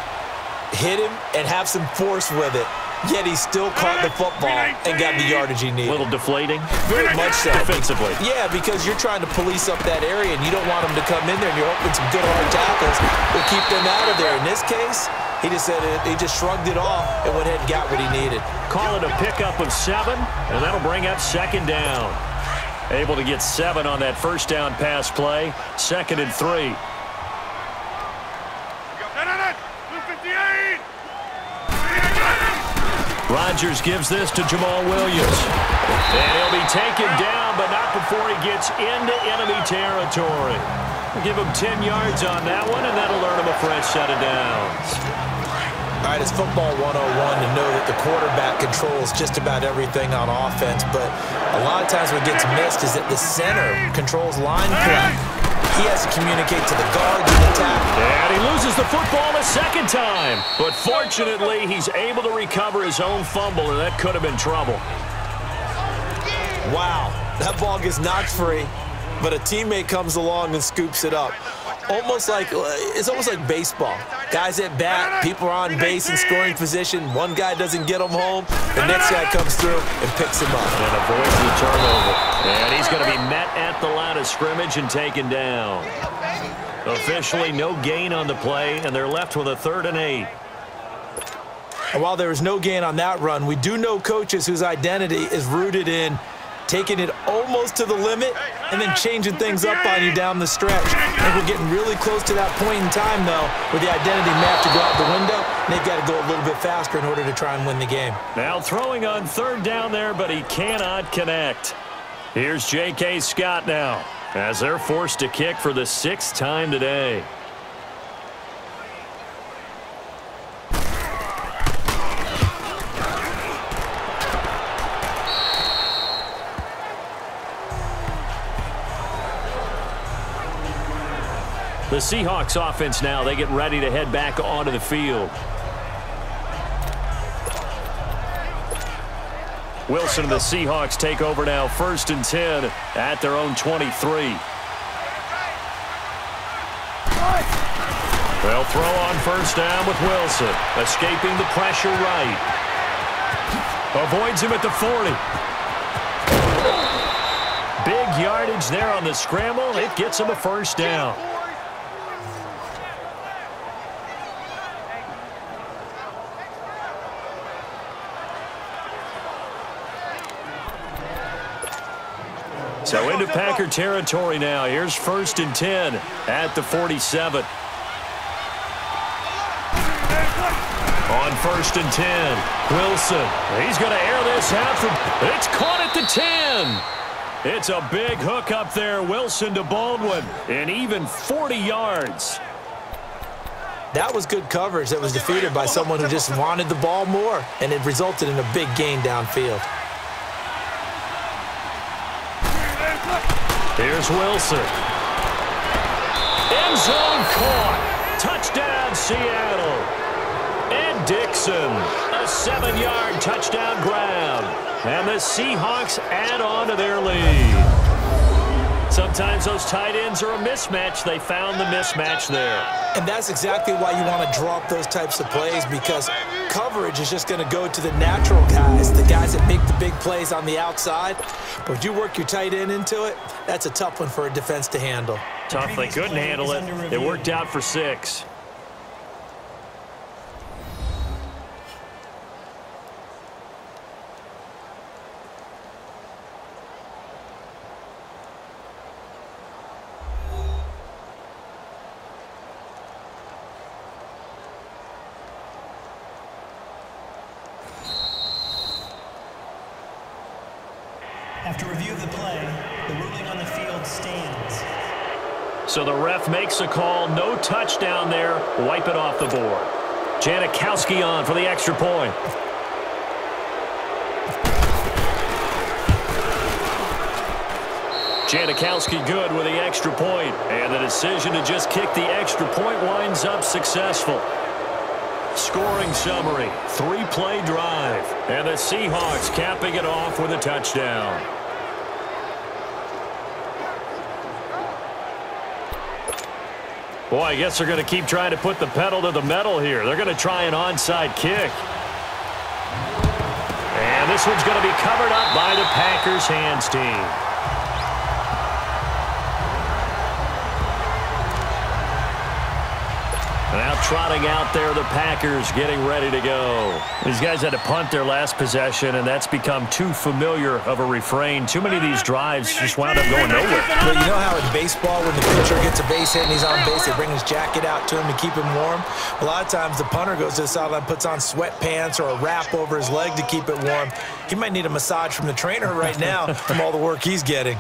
Speaker 3: Hit him and have some force with it. Yet he still caught the football and got the yardage he needed.
Speaker 2: A little deflating?
Speaker 3: Very much so.
Speaker 2: Defensively.
Speaker 3: Yeah, because you're trying to police up that area, and you don't want them to come in there, and you're hoping some good hard tackles will keep them out of there. In this case, he just said he just shrugged it off and went ahead and got what he needed.
Speaker 2: Call it a pickup of 7, and that'll bring up second down. Able to get 7 on that first down pass play. 2nd and 3. Rodgers gives this to Jamal Williams. And he'll be taken down, but not before he gets into enemy territory. We'll give him 10 yards on that one, and that'll earn him a fresh set of downs.
Speaker 3: All right, it's football 101 to know that the quarterback controls just about everything on offense, but a lot of times what gets missed is that the center controls line play. He has to communicate to the guards and the tackle.
Speaker 2: And he loses the football a second time. But fortunately, he's able to recover his own fumble, and that could have been trouble.
Speaker 3: Wow, that ball gets knocked free, but a teammate comes along and scoops it up. It's almost like baseball. Guys at bat, people are on base in scoring position. One guy doesn't get them home. The next guy comes through and picks him up.
Speaker 2: And avoids the turnover. And he's going to be met at the line of scrimmage and taken down. Officially no gain on the play, and they're left with a 3rd and 8.
Speaker 3: And while there is no gain on that run, we do know coaches whose identity is rooted in taking it almost to the limit and then changing things up on you down the stretch. I think we're getting really close to that point in time, though, where the identity may have to go out the window, and they've got to go a little bit faster in order to try and win the game.
Speaker 2: Now throwing on 3rd down there, but he cannot connect. Here's J.K. Scott now, as they're forced to kick for the 6th time today. The Seahawks offense now, they get ready to head back onto the field. Wilson and the Seahawks take over now, 1st and 10 at their own 23. They'll throw on 1st down with Wilson, escaping the pressure right. Avoids him at the 40. Big yardage there on the scramble. It gets him a 1st down. So into Packer territory now. Here's 1st and 10 at the 47. On 1st and 10, Wilson. He's going to air this out. It's caught at the 10. It's a big hook up there. Wilson to Baldwin. And even 40 yards.
Speaker 3: That was good coverage that was defeated by someone who just wanted the ball more, and it resulted in a big gain downfield.
Speaker 2: Here's Wilson. End zone caught. Touchdown, Seattle. And Dixon, a 7-yard touchdown grab. And the Seahawks add on to their lead. Sometimes those tight ends are a mismatch. They found the mismatch there.
Speaker 3: And that's exactly why you want to draw up those types of plays, because coverage is just going to go to the natural guys, the guys that make the big plays on the outside. But if you work your tight end into it, that's a tough one for a defense to handle.
Speaker 2: Tough, they couldn't handle it. It worked out for 6.
Speaker 4: After review of the play, the ruling on the field stands.
Speaker 2: So the ref makes a call. No touchdown there. Wipe it off the board. Janikowski on for the extra point. Janikowski good with the extra point. And the decision to just kick the extra point winds up successful. Scoring summary, 3-play drive. And the Seahawks capping it off with a touchdown. Boy, I guess they're going to keep trying to put the pedal to the metal here. They're going to try an onside kick. And this one's going to be covered up by the Packers hands team. Now trotting out there, the Packers getting ready to go. These guys had to punt their last possession, and that's become too familiar of a refrain. Too many of these drives just wound up going nowhere.
Speaker 3: Well, you know how in baseball, when the pitcher gets a base hit and he's on base, they bring his jacket out to him to keep him warm? A lot of times the punter goes to the sideline, puts on sweatpants or a wrap over his leg to keep it warm. He might need a massage from the trainer right now from all the work he's getting.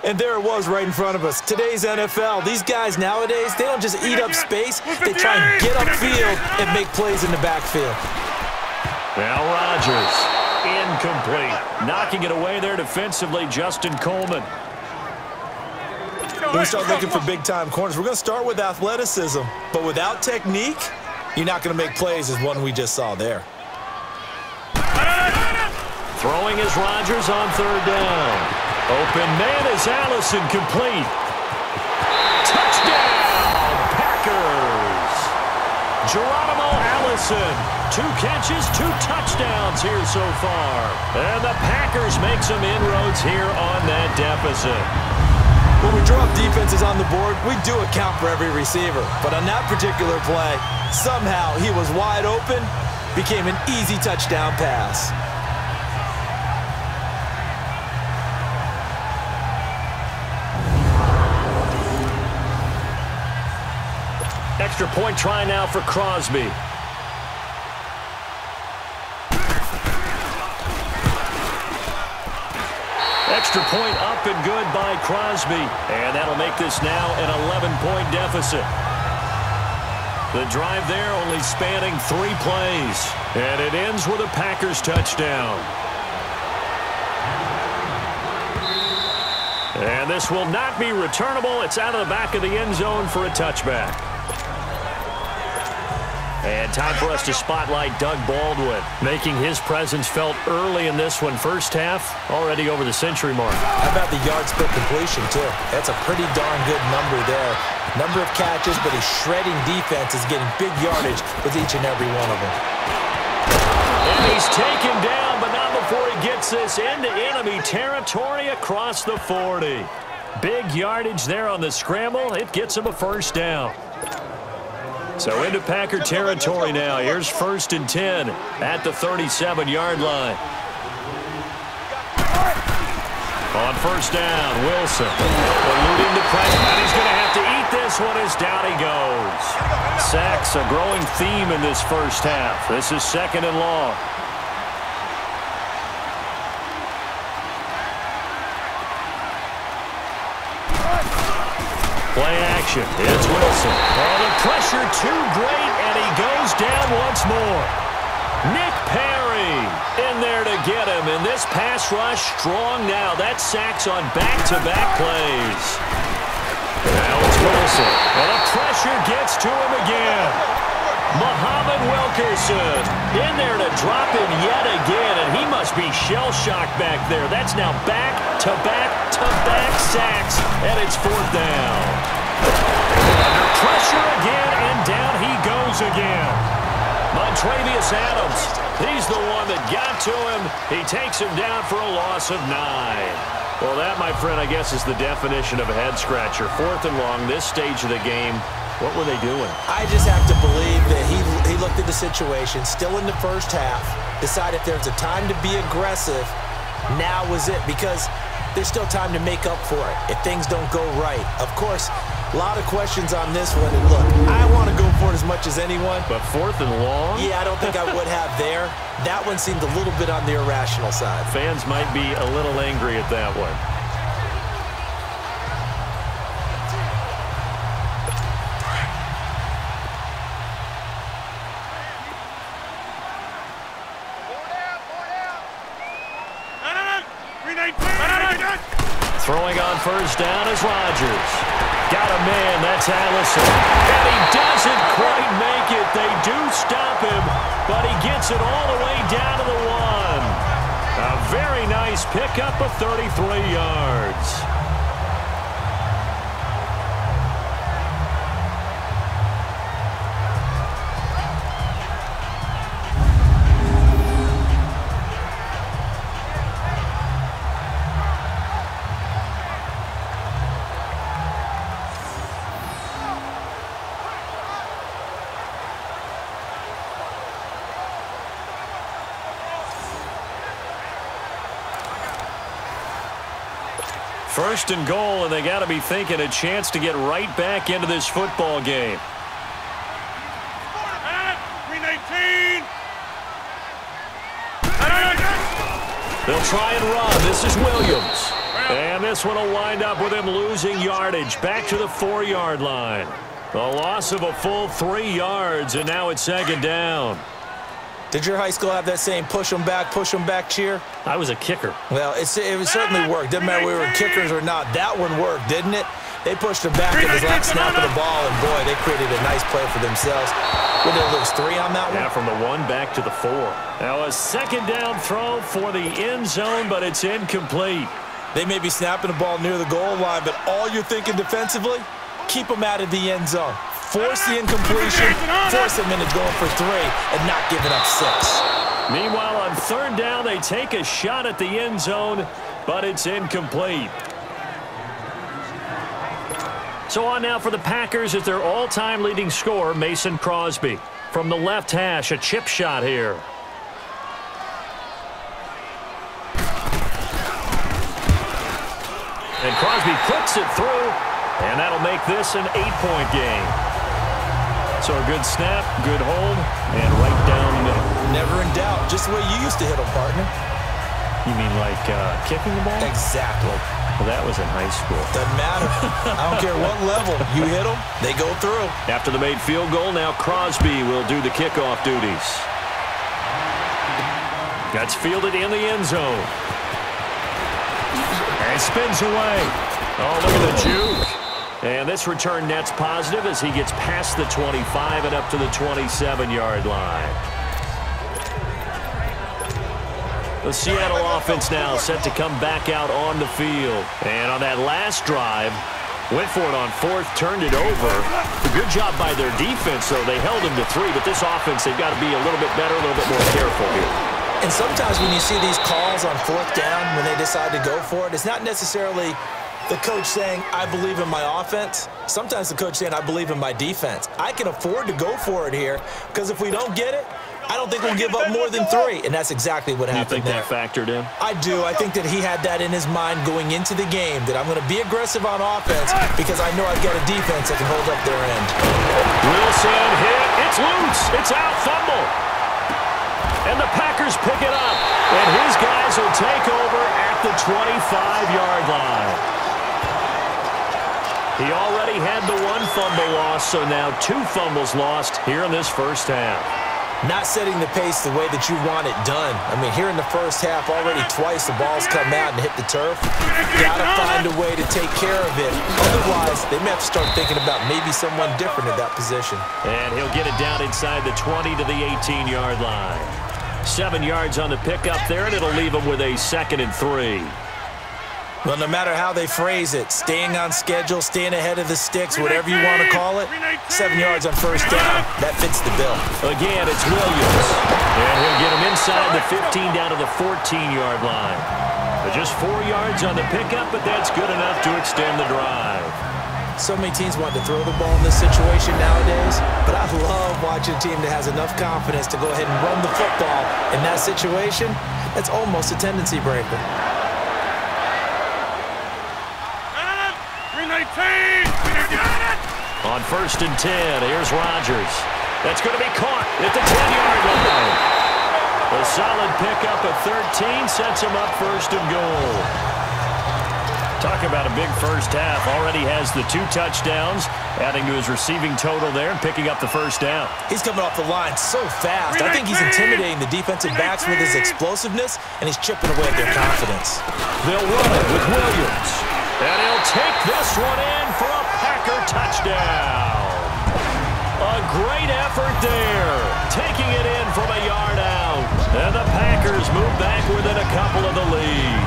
Speaker 3: And there it was right in front of us. Today's NFL, these guys nowadays, they don't just eat up space. They try and get upfield and make plays in the backfield.
Speaker 2: Now Rodgers, incomplete. Knocking it away there defensively, Justin Coleman.
Speaker 3: When we start looking for big-time corners, we're going to start with athleticism. But without technique, you're not going to make plays as one we just saw there.
Speaker 2: Throwing is Rodgers on 3rd down. Open man is Allison, complete. Touchdown, Packers. Geronimo Allison, 2 catches, 2 touchdowns here so far. And the Packers make some inroads here on that deficit.
Speaker 3: When we drop defenses on the board, we do account for every receiver. But on that particular play, somehow he was wide open, became an easy touchdown pass.
Speaker 2: Extra point try now for Crosby. Extra point up and good by Crosby. And that'll make this now an 11-point deficit. The drive there only spanning 3 plays. And it ends with a Packers touchdown. And this will not be returnable. It's out of the back of the end zone for a touchback. And time for us to spotlight Doug Baldwin, making his presence felt early in this one. First half, already over the century mark.
Speaker 3: How about the yards per completion, too? That's a pretty darn good number there. Number of catches, but his shredding defense is getting big yardage with each and every one of them.
Speaker 2: And he's taken down, but not before he gets this into enemy territory across the 40. Big yardage there on the scramble. It gets him a first down. So into Packer territory now. Here's 1st and 10 at the 37-yard line. On 1st down, Wilson eluding the pressure, and he's going to have to eat this one as down he goes. Sacks, a growing theme in this first half. This is 2nd and long. Play action. It's Wilson. Oh, the pressure too great, and he goes down once more. Nick Perry in there to get him, and this pass rush strong now. That sacks on back-to-back plays. Now it's Wilson, and the pressure gets to him again. Muhammad Wilkerson in there to drop him yet again, and he must be shell-shocked back there. That's now back-to-back-to-back sacks, and it's 4th down. Under pressure again, and down he goes again. Montravius Adams, he's the one that got to him. He takes him down for a loss of 9. Well, that, my friend, I guess is the definition of a head-scratcher. 4th and long, this stage of the game. What were they doing?
Speaker 3: I just have to believe that he looked at the situation, still in the first half, decided there's a time to be aggressive. Now was it, because there's still time to make up for it if things don't go right. Of course, a lot of questions on this one. And look, I want to go for it as much as anyone.
Speaker 2: But 4th and long?
Speaker 3: Yeah, I don't think I would have there. That one seemed a little bit on the irrational side.
Speaker 2: Fans might be a little angry at that one. Throwing on first down is Rodgers. Got a man, that's Allison. And he doesn't quite make it. They do stop him, but he gets it all the way down to the 1. A very nice pickup of 33 yards. First and goal, and they got to be thinking a chance to get right back into this football game. They'll try and run. This is Williams. And this one will wind up with him losing yardage back to the 4-yard line. A loss of a full 3 yards, and now it's 2nd down.
Speaker 3: Did your high school have that same push them back cheer?
Speaker 2: I was a kicker.
Speaker 3: Well, it certainly worked. Didn't matter we were kickers or not. That one worked, didn't it? They pushed him back at his last snap of the ball, and boy, they created a nice play for themselves. What did they lose, 3 on that one?
Speaker 2: Yeah, from the 1 back to the 4. Now a 2nd down throw for the end zone, but it's incomplete.
Speaker 3: They may be snapping the ball near the goal line, but all you're thinking defensively, keep them out of the end zone. Force the incompletion, force them into going for 3 and not giving up 6.
Speaker 2: Meanwhile, on 3rd down, they take a shot at the end zone, but it's incomplete. So on now for the Packers is their all-time leading scorer, Mason Crosby. From the left hash, a chip shot here. And Crosby puts it through, and that'll make this an 8-point game. So a good snap, good hold, and right down the middle.
Speaker 3: Never in doubt. Just the way you used to hit them, partner.
Speaker 2: You mean like kicking the ball?
Speaker 3: Exactly.
Speaker 2: Well, that was in high school.
Speaker 3: Doesn't matter. I don't care what level. You hit them, they go through.
Speaker 2: After the made field goal, now Crosby will do the kickoff duties. That's fielded in the end zone. And spins away. Oh, look at the juke. And this return net's positive as he gets past the 25 and up to the 27-yard line. The Seattle offense now set to come back out on the field. And on that last drive, went for it on 4th, turned it over. A good job by their defense, though. They held him to 3, but this offense, they've got to be a little bit better, a little bit more careful here.
Speaker 3: And sometimes when you see these calls on 4th down, when they decide to go for it, it's not necessarily the coach saying, I believe in my offense. Sometimes the coach saying, I believe in my defense. I can afford to go for it here, because if we don't get it, I don't think we'll give up more than 3, and that's exactly what happened there.
Speaker 2: You think that factored in?
Speaker 3: I do. I think that he had that in his mind going into the game, that I'm going to be aggressive on offense because I know I've got a defense that can hold up their end.
Speaker 2: Wilson hit. It's loose. It's out. Fumble. And the Packers pick it up, and his guys will take over at the 25-yard line. He already had the 1 fumble loss, so now 2 fumbles lost here in this first half.
Speaker 3: not setting the pace the way that you want it done. I mean, here in the first half, already twice the ball's come out and hit the turf. Got to find a way to take care of it. Otherwise, they may have to start thinking about maybe someone different at that position.
Speaker 2: And he'll get it down inside the 20 to the 18-yard line. 7 yards on the pickup there, and it'll leave him with a 2nd and 3.
Speaker 3: Well, no matter how they phrase it, staying on schedule, staying ahead of the sticks, whatever you want to call it, 7 yards on first down, that fits the bill.
Speaker 2: Again, it's Williams. And he'll get him inside the 15 down to the 14-yard line. Just 4 yards on the pickup, but that's good enough to extend the drive.
Speaker 3: So many teams want to throw the ball in this situation nowadays, but I love watching a team that has enough confidence to go ahead and run the football. In that situation, that's almost a tendency breaker.
Speaker 2: On 1st and 10, here's Rodgers. That's going to be caught at the 10-yard line. A solid pickup of 13 sets him up 1st and goal. Talk about a big first half. Already has the 2 touchdowns, adding to his receiving total there and picking up the first down.
Speaker 3: He's coming off the line so fast. I think he's intimidating the defensive backs with his explosiveness, and he's chipping away at their confidence.
Speaker 2: They'll run it with Williams. And he'll take this one in for a Packer touchdown. A great effort there, taking it in from a yard out. And the Packers move back within a couple of the lead.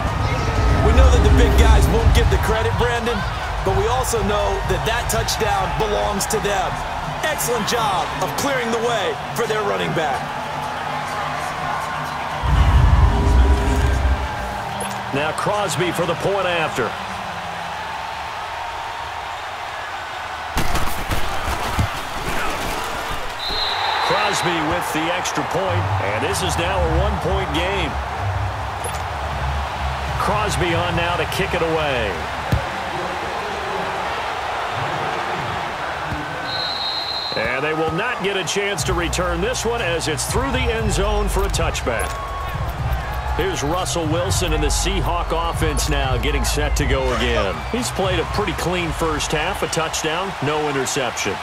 Speaker 3: We know that the big guys won't get the credit, Brandon, but we also know that that touchdown belongs to them. Excellent job of clearing the way for their running back.
Speaker 2: Now Crosby for the point after. Crosby with the extra point, and this is now a 1-point game. Crosby on now to kick it away. And they will not get a chance to return this one as it's through the end zone for a touchback. Here's Russell Wilson in the Seahawk offense now getting set to go again. He's played a pretty clean first half, a touchdown, no interceptions.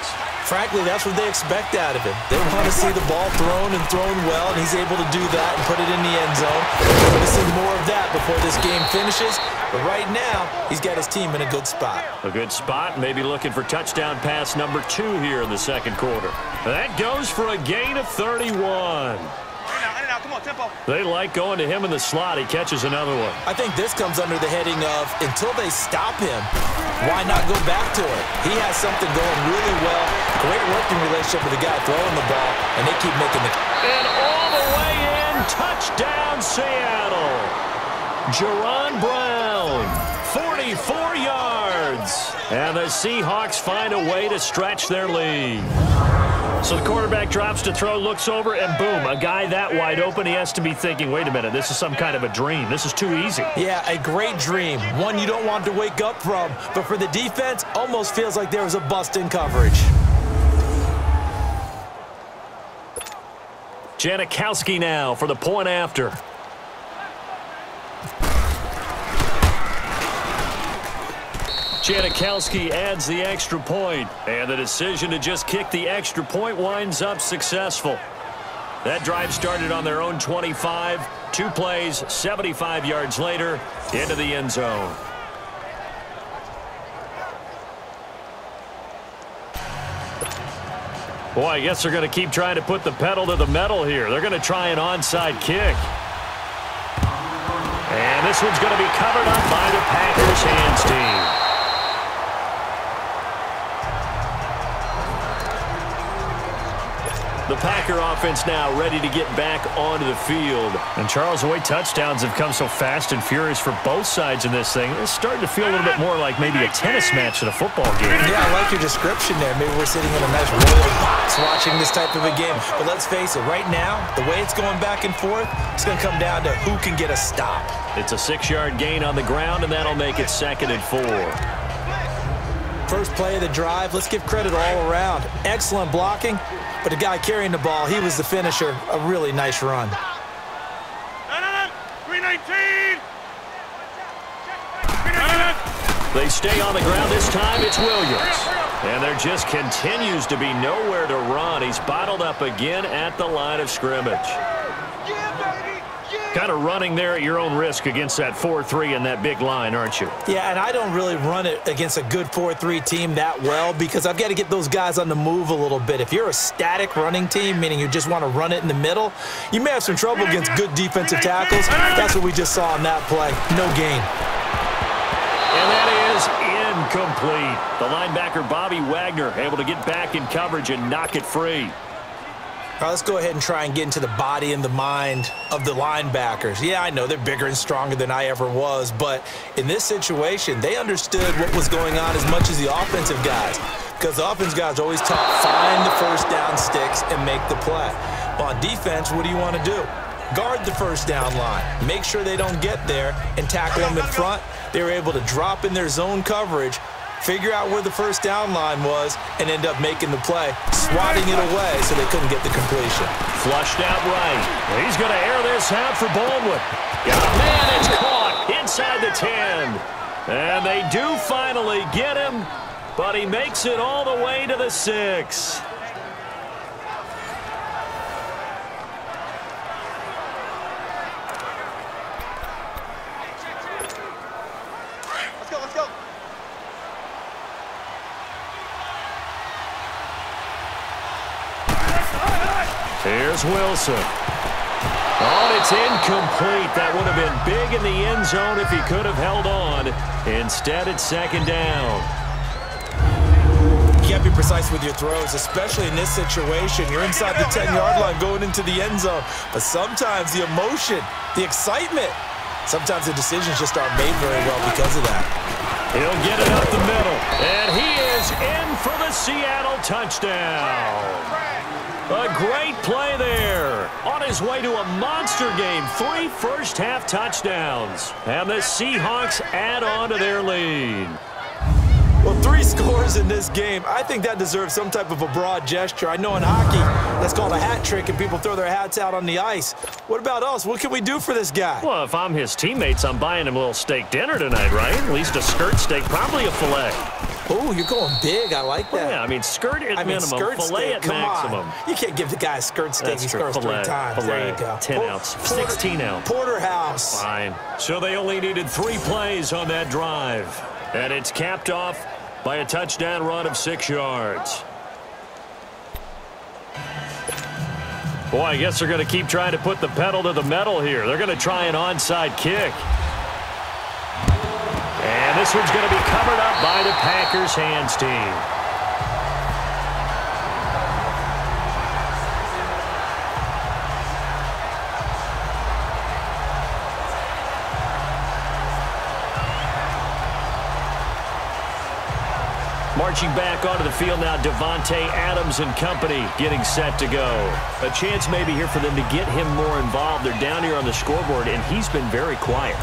Speaker 3: Frankly, that's what they expect out of him. They want to see the ball thrown and thrown well, and he's able to do that and put it in the end zone. They're going to see more of that before this game finishes. But right now, he's got his team in a good spot.
Speaker 2: A good spot, maybe looking for touchdown pass number 2 here in the second quarter. That goes for a gain of 31.
Speaker 6: Come on, tempo.
Speaker 2: They like going to him in the slot. He catches another one.
Speaker 3: I think this comes under the heading of, until they stop him, why not go back to it? He has something going really well. Great working relationship with the guy throwing the ball, and they keep making the...
Speaker 2: And all the way in, touchdown Seattle. Jerron Brown, 44 yards. And the Seahawks find a way to stretch their lead. So the quarterback drops to throw, looks over, and boom, a guy that wide open, he has to be thinking, wait a minute, this is some kind of a dream. This is too easy.
Speaker 3: Yeah, a great dream. One you don't want to wake up from. But for the defense, almost feels like there was a bust in coverage.
Speaker 2: Janikowski now for the point after. Janikowski adds the extra point, and the decision to just kick the extra point winds up successful. That drive started on their own 25, 2 plays, 75 yards later, into the end zone. Boy, I guess they're going to keep trying to put the pedal to the metal here. They're going to try an onside kick. And this one's going to be covered up by the Packers hands team. The Packer offense now ready to get back onto the field. And Charles, the way touchdowns have come so fast and furious for both sides in this thing, it's starting to feel a little bit more like maybe a tennis match than a football game.
Speaker 3: Yeah, I like your description there. Maybe we're sitting in a nice royal box watching this type of a game. But let's face it, right now, the way it's going back and forth, it's going to come down to who can get a stop.
Speaker 2: It's a 6-yard gain on the ground, and that'll make it 2nd and 4.
Speaker 3: First play of the drive, let's give credit all around. Excellent blocking, but the guy carrying the ball, he was the finisher. A really nice run.
Speaker 6: 319.
Speaker 2: They stay on the ground. This time it's Williams. And there just continues to be nowhere to run. He's bottled up again at the line of scrimmage. Kind of running there at your own risk against that 4-3 and that big line, aren't you?
Speaker 3: Yeah, and I don't really run it against a good 4-3 team that well because I've got to get those guys on the move a little bit. If you're a static running team, meaning you just want to run it in the middle, you may have some trouble against good defensive tackles. That's what we just saw on that play. No gain.
Speaker 2: And that is incomplete. The linebacker, Bobby Wagner, able to get back in coverage and knock it free.
Speaker 3: All right, let's go ahead and try and get into the body and the mind of the linebackers. Yeah, I know they're bigger and stronger than I ever was, but in this situation, they understood what was going on as much as the offensive guys, because the offensive guys are always taught, find the first down sticks and make the play. Well, on defense, what do you want to do? Guard the first down line. Make sure they don't get there and tackle them in front. They were able to drop in their zone coverage, figure out where the first down line was, and end up making the play, swatting it away so they couldn't get the completion.
Speaker 2: Flushed out right. He's going to air this out for Baldwin. Man, it's caught inside the 10. And they do finally get him, but he makes it all the way to the 6. Here's Wilson. Oh, and it's incomplete. That would have been big in the end zone if he could have held on. Instead, it's second down.
Speaker 3: You got to be precise with your throws, especially in this situation. You're inside the 10-yard line going into the end zone. But sometimes the emotion, the excitement, sometimes the decisions just aren't made very well because of that.
Speaker 2: He'll get it up the middle. And he is in for the Seattle touchdown. A great play there. On his way to a monster game. 3 first-half touchdowns. And the Seahawks add on to their lead.
Speaker 3: Well, 3 scores in this game. I think that deserves some type of a broad gesture. I know in hockey, that's called a hat trick, and people throw their hats out on the ice. What about us? What can we do for this guy?
Speaker 2: Well, if I'm his teammates, I'm buying him a little steak dinner tonight, right? At least a skirt steak, probably a filet.
Speaker 3: Oh, you're going big. I like that.
Speaker 2: Well, yeah, I mean, skirt at minimum,
Speaker 3: skirt
Speaker 2: filet
Speaker 3: steak.
Speaker 2: at
Speaker 3: Come
Speaker 2: maximum.
Speaker 3: On. You can't give the guy a skirt steak. He scores 3 times.
Speaker 2: Filet,
Speaker 3: there you go.
Speaker 2: 10 ounce, 16 ounce.
Speaker 3: Porterhouse.
Speaker 2: Fine. So they only needed 3 plays on that drive. And it's capped off by a touchdown run of 6 yards. Boy, I guess they're going to keep trying to put the pedal to the metal here. They're going to try an onside kick. And this one's going to be covered up by the Packers hands team. Marching back onto the field now, Devontae Adams and company getting set to go. A chance maybe here for them to get him more involved. They're down here on the scoreboard, and he's been very quiet.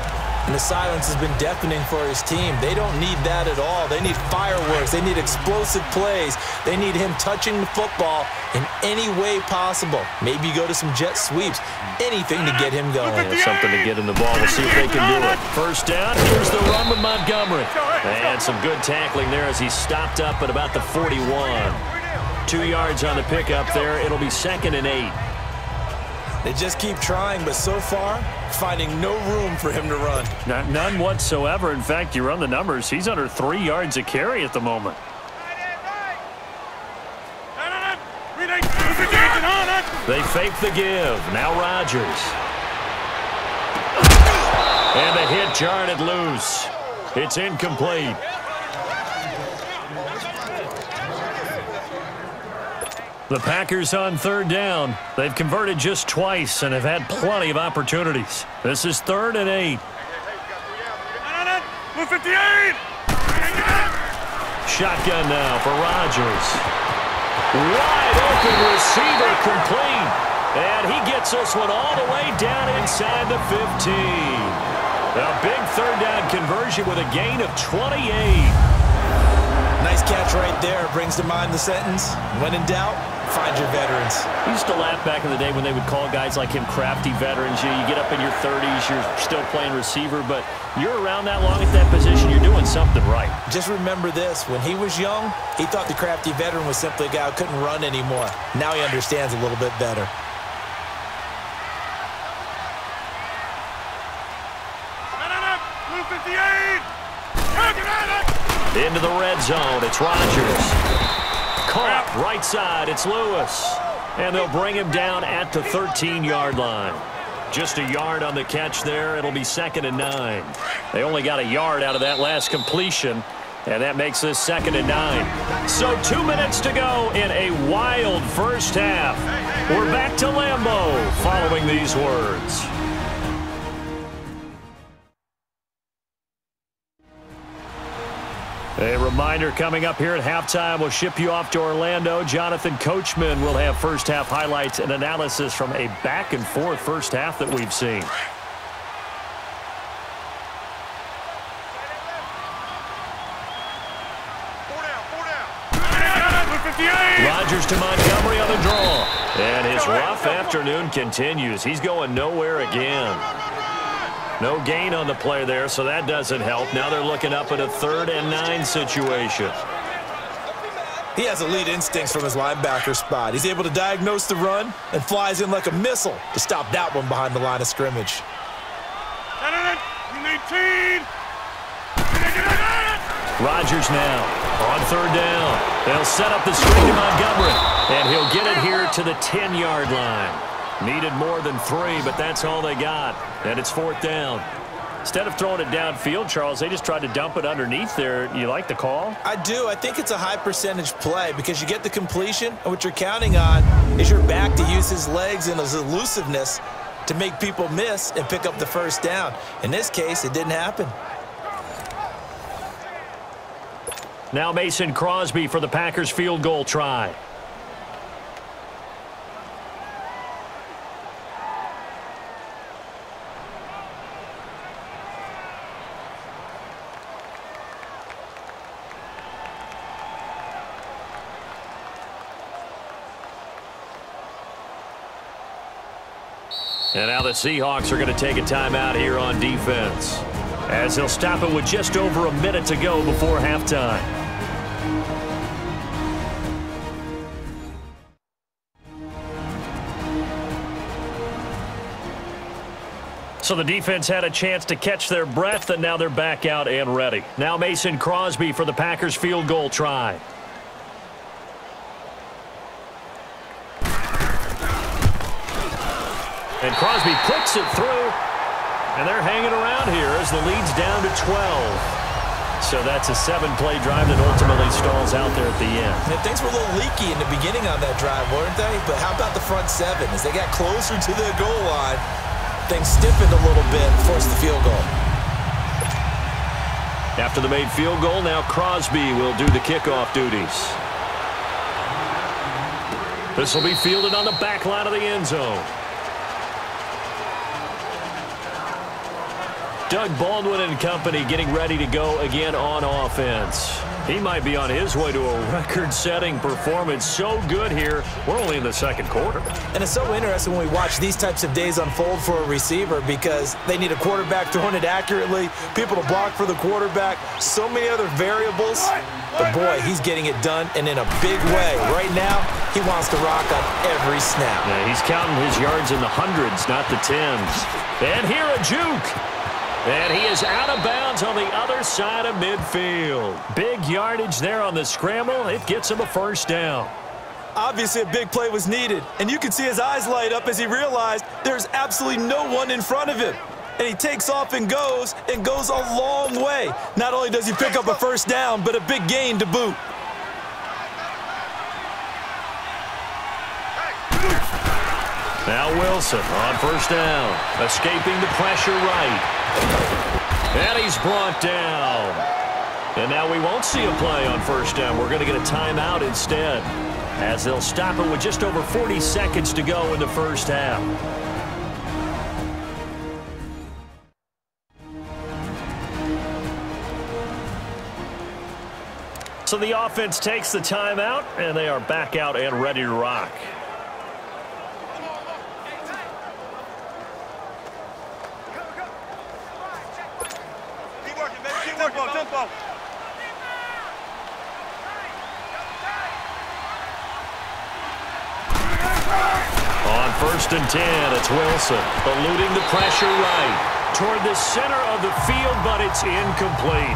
Speaker 3: And the silence has been deafening for his team. They don't need that at all. They need fireworks. They need explosive plays. They need him touching the football in any way possible. Maybe go to some jet sweeps. Anything to get him going.
Speaker 2: Something to get him the ball. We'll see if they can do it. First down. Here's the run with Montgomery. And some good tackling there as he stopped up at about the 41. 2 yards on the pickup there. It'll be 2nd and 8.
Speaker 3: They just keep trying, but so far, finding no room for him to run.
Speaker 2: None whatsoever. In fact, you run the numbers. He's under 3 yards a carry at the moment. They fake the give. Now Rodgers. And the hit jarred it loose. It's incomplete. The Packers on 3rd down. They've converted just twice and have had plenty of opportunities. This is 3rd and 8. Shotgun now for Rodgers. Wide open receiver complete. And he gets this one all the way down inside the 15. A big 3rd down conversion with a gain of 28.
Speaker 3: Nice catch right there. Brings to mind the sentence, when in doubt, find your veterans.
Speaker 2: I used to laugh back in the day when they would call guys like him crafty veterans. You get up in your 30s, you're still playing receiver, but you're around that long at that position, you're doing something right.
Speaker 3: Just remember this. When he was young, he thought the crafty veteran was simply a guy who couldn't run anymore. Now he understands a little bit better.
Speaker 2: Into the red zone, it's Rodgers. Caught right side, it's Lewis. And they'll bring him down at the 13-yard line. Just a yard on the catch there. It'll be 2nd and 9. They only got a yard out of that last completion, and that makes this 2nd and 9. So 2 minutes to go in a wild first half. We're back to Lambeau following these words. A reminder coming up here at halftime. We'll ship you off to Orlando. Jonathan Coachman will have first half highlights and analysis from a back-and-forth first half that we've seen. Rodgers to Montgomery on the draw. And his rough afternoon continues. He's going nowhere again. No gain on the play there, so that doesn't help. Now they're looking up at a 3rd and 9 situation.
Speaker 3: He has elite instincts from his linebacker spot. He's able to diagnose the run and flies in like a missile to stop that one behind the line of scrimmage.
Speaker 2: Rodgers now on 3rd down. They'll set up the screen to Montgomery, and he'll get it here to the 10-yard line. Needed more than 3, but that's all they got. And it's 4th down. Instead of throwing it downfield, Charles, they just tried to dump it underneath there. You like the call?
Speaker 3: I do. I think it's a high percentage play because you get the completion, and what you're counting on is your back to use his legs and his elusiveness to make people miss and pick up the first down. In this case, it didn't happen.
Speaker 2: Now Mason Crosby for the Packers field goal try. And now the Seahawks are going to take a timeout here on defense, as they'll stop it with just over a minute to go before halftime. So the defense had a chance to catch their breath, and now they're back out and ready. Now Mason Crosby for the Packers field goal try. And Crosby puts it through, and they're hanging around here as the lead's down to 12. So that's a 7-play drive that ultimately stalls out there at the end.
Speaker 3: And things were a little leaky in the beginning on that drive, weren't they? But how about the front 7? As they got closer to the goal line, things stiffened a little bit and forced the field goal.
Speaker 2: After the made field goal, now Crosby will do the kickoff duties. This will be fielded on the back line of the end zone. Doug Baldwin and company getting ready to go again on offense. He might be on his way to a record-setting performance. So good here. We're only in the 2nd quarter.
Speaker 3: And it's so interesting when we watch these types of days unfold for a receiver because they need a quarterback throwing it accurately, people to block for the quarterback, so many other variables. But, boy, he's getting it done and in a big way. Right now, he wants to rock on every snap.
Speaker 2: Yeah, he's counting his yards in the hundreds, not the tens. And here a juke. And he is out of bounds on the other side of midfield. Big yardage there on the scramble. It gets him a first down.
Speaker 3: Obviously, a big play was needed, and you can see his eyes light up as he realized there's absolutely no one in front of him. And he takes off and goes a long way. Not only does he pick up a first down, but a big gain to boot.
Speaker 2: Now Wilson on first down, escaping the pressure right. And he's brought down. And now we won't see a play on first down. We're going to get a timeout instead, as they'll stop it with just over 40 seconds to go in the first half. So the offense takes the timeout, and they are back out and ready to rock.
Speaker 6: Keep working, baby. Keep working. Tempo.
Speaker 2: On 1st and 10, it's Wilson, eluding the pressure right toward the center of the field, but it's incomplete.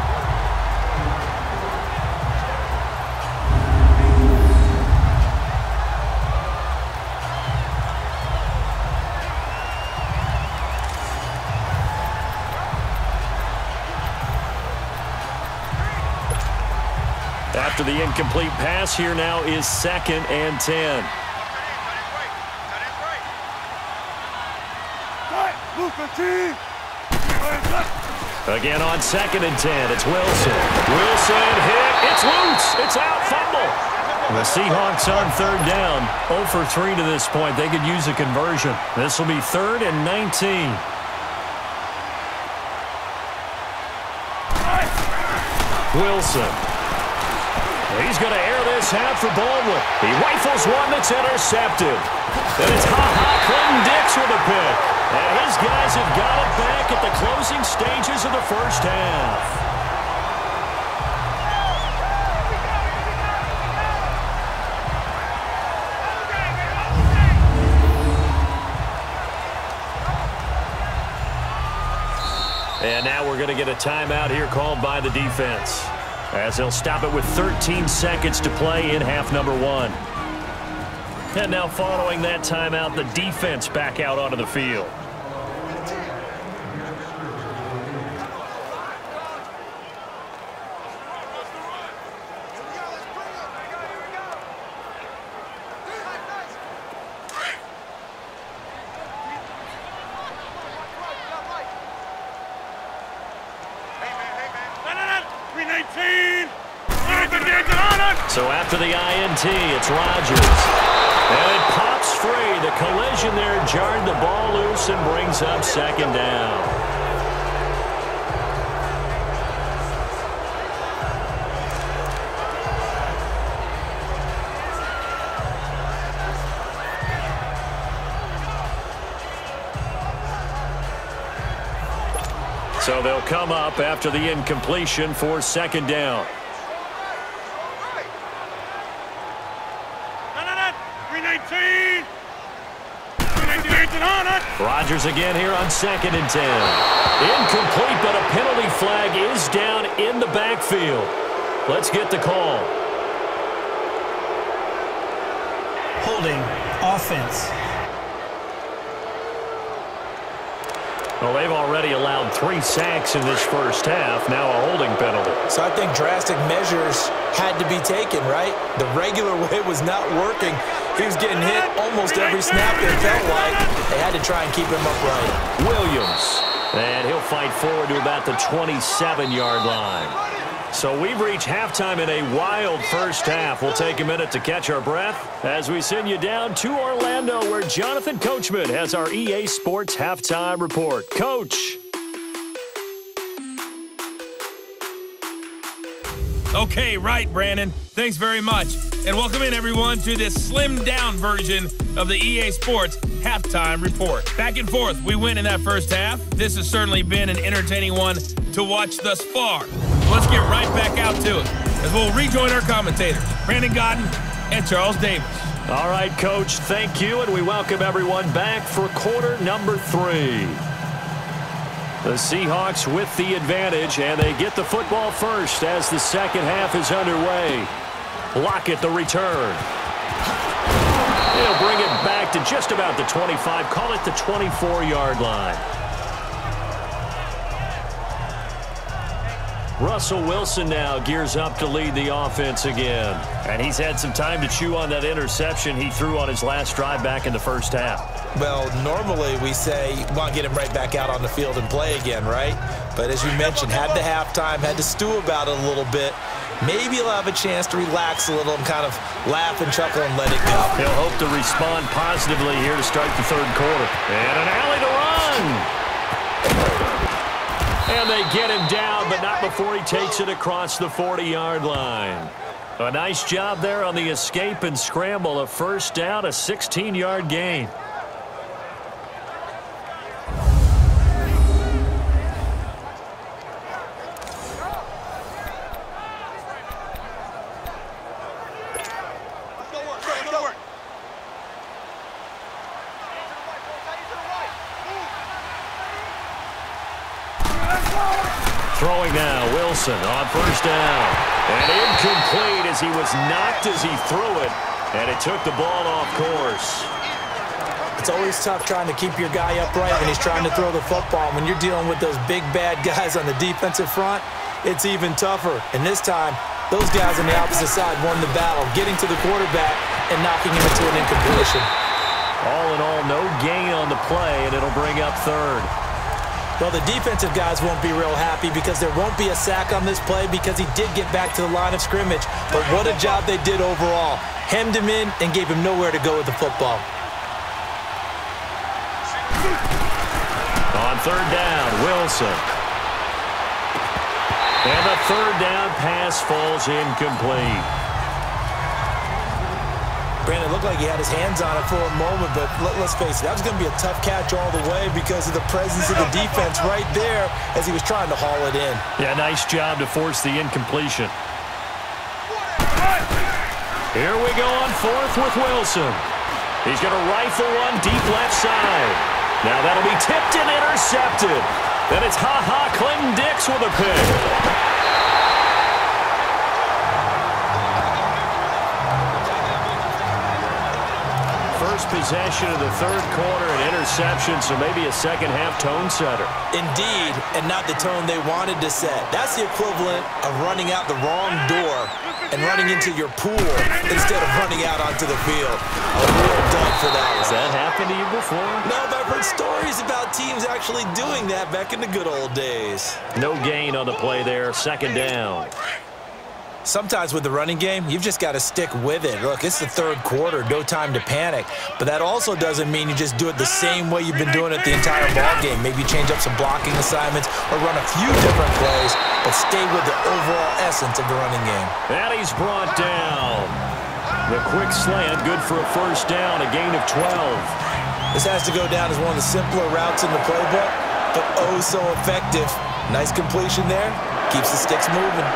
Speaker 2: After the incomplete pass, here now is 2nd and 10. Again on 2nd and 10, it's Wilson. Wilson hit, it's loose, it's out, fumble. The Seahawks on 3rd down, 0 for 3 to this point. They could use a conversion. This will be 3rd and 19. Wilson. He's going to air this out for Baldwin. He rifles one that's intercepted. And it's Clinton Dix with a pick. And his guys have got it back at the closing stages of the first half. And now we're going to get a timeout here called by the defense, as they'll stop it with 13 seconds to play in half number 1. And now following that timeout, the defense back out onto the field. So after the INT, it's Rodgers. And it pops free. The collision there jarred the ball loose and brings up 2nd down. So they'll come up after the incompletion for 2nd down. Rodgers again here on 2nd and 10. Incomplete, but a penalty flag is down in the backfield. Let's get the call.
Speaker 4: Holding, offense.
Speaker 2: Well, they've already allowed 3 sacks in this first half. Now a holding penalty.
Speaker 3: So I think drastic measures had to be taken, right? The regular way was not working. He was getting hit almost every snap, it felt like. They had to try and keep him upright.
Speaker 2: Williams. And he'll fight forward to about the 27-yard line. So we've reached halftime in a wild first half. We'll take a minute to catch our breath as we send you down to Orlando, where Jonathan Coachman has our EA Sports Halftime Report. Coach.
Speaker 1: Okay, right, Brandon. Thanks very much. And welcome in, everyone, to this slimmed-down version of the EA Sports Halftime Report. Back and forth, we win in that first half. This has certainly been an entertaining one to watch thus far. Let's get right back out to it, as we'll rejoin our commentators, Brandon Godden and Charles Davis.
Speaker 2: All right, Coach, thank you, and we welcome everyone back for quarter number 3. The Seahawks with the advantage, and they get the football first as the second half is underway. Lockett the return. He'll bring it back to just about the 25, call it the 24-yard line. Russell Wilson now gears up to lead the offense again. And he's had some time to chew on that interception he threw on his last drive back in the first half.
Speaker 3: Well, normally we say you want to get him right back out on the field and play again, right? But as you mentioned, had the halftime, had to stew about it a little bit. Maybe he'll have a chance to relax a little and kind of laugh and chuckle and let it go.
Speaker 2: He'll hope to respond positively here to start the third quarter. And an alley to run. And And they get him down, but not before he takes it across the 40-yard line. A nice job there on the escape and scramble. A first down, a 16-yard gain. Throwing now, Wilson on first down. And incomplete as he was knocked as he threw it. And it took the ball off course.
Speaker 3: It's always tough trying to keep your guy upright when he's trying to throw the football. When you're dealing with those big, bad guys on the defensive front, it's even tougher. And this time, those guys on the opposite side won the battle, getting to the quarterback and knocking him into an incompletion.
Speaker 2: All in all, no gain on the play, and it'll bring up third.
Speaker 3: Well, the defensive guys won't be real happy because there won't be a sack on this play because he did get back to the line of scrimmage. But what a job they did overall. Hemmed him in and gave him nowhere to go with the football.
Speaker 2: On third down, Wilson. And the third down pass falls incomplete.
Speaker 3: Brandon, it looked like he had his hands on it for a moment, but let's face it, that was going to be a tough catch all the way because of the presence of the defense right there as he was trying to haul it in.
Speaker 2: Yeah, nice job to force the incompletion. Here we go on fourth with Wilson. He's going to rifle one deep left side. Now that'll be tipped and intercepted. Then it's Clinton-Dix with a pick. First possession of the third quarter, an interception, so maybe a second-half tone setter.
Speaker 3: Indeed, and not the tone they wanted to set. That's the equivalent of running out the wrong door and running into your pool instead of running out onto the field. A real dud for that one.
Speaker 2: Has that happened to you before?
Speaker 3: No, but I've heard stories about teams actually doing that back in the good old days.
Speaker 2: No gain on the play there, second down.
Speaker 3: Sometimes with the running game, you've just got to stick with it. Look, it's the third quarter, no time to panic. But that also doesn't mean you just do it the same way you've been doing it the entire ball game. Maybe change up some blocking assignments or run a few different plays, but stay with the overall essence of the running game.
Speaker 2: And he's brought down. The quick slant, good for a first down, a gain of 12.
Speaker 3: This has to go down as one of the simpler routes in the playbook, but oh so effective. Nice completion there. Keeps the sticks moving.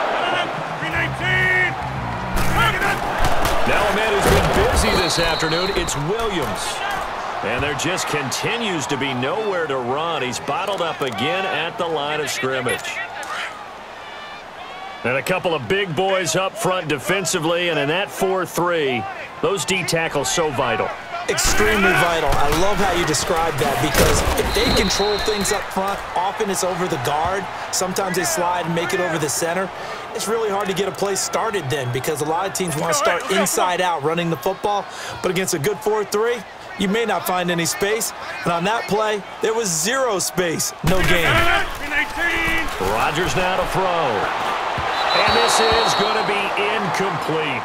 Speaker 2: Now a man who's been busy this afternoon, it's Williams. And there just continues to be nowhere to run. He's bottled up again at the line of scrimmage. And a couple of big boys up front defensively, and in that 4-3, those D tackles so vital.
Speaker 3: Extremely vital. I love how you describe that because if they control things up front, often it's over the guard. Sometimes they slide and make it over the center. It's really hard to get a play started then because a lot of teams want to start inside out running the football. But against a good 4-3, you may not find any space. And on that play, there was zero space. No gain.
Speaker 2: Rodgers now to throw. And this is going to be incomplete.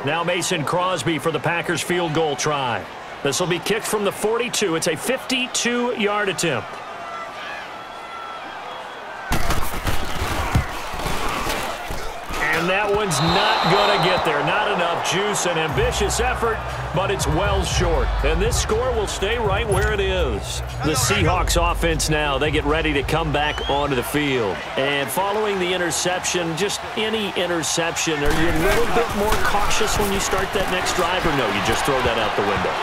Speaker 2: Now Mason Crosby for the Packers field goal try. This will be kicked from the 42. It's a 52-yard attempt. And that one's not going to get there. Not enough juice. An ambitious effort, but it's well short. And this score will stay right where it is. The Seahawks offense now, they get ready to come back onto the field. And following the interception, just any interception, are you a little bit more cautious when you start that next drive, or no, you just throw that out the window?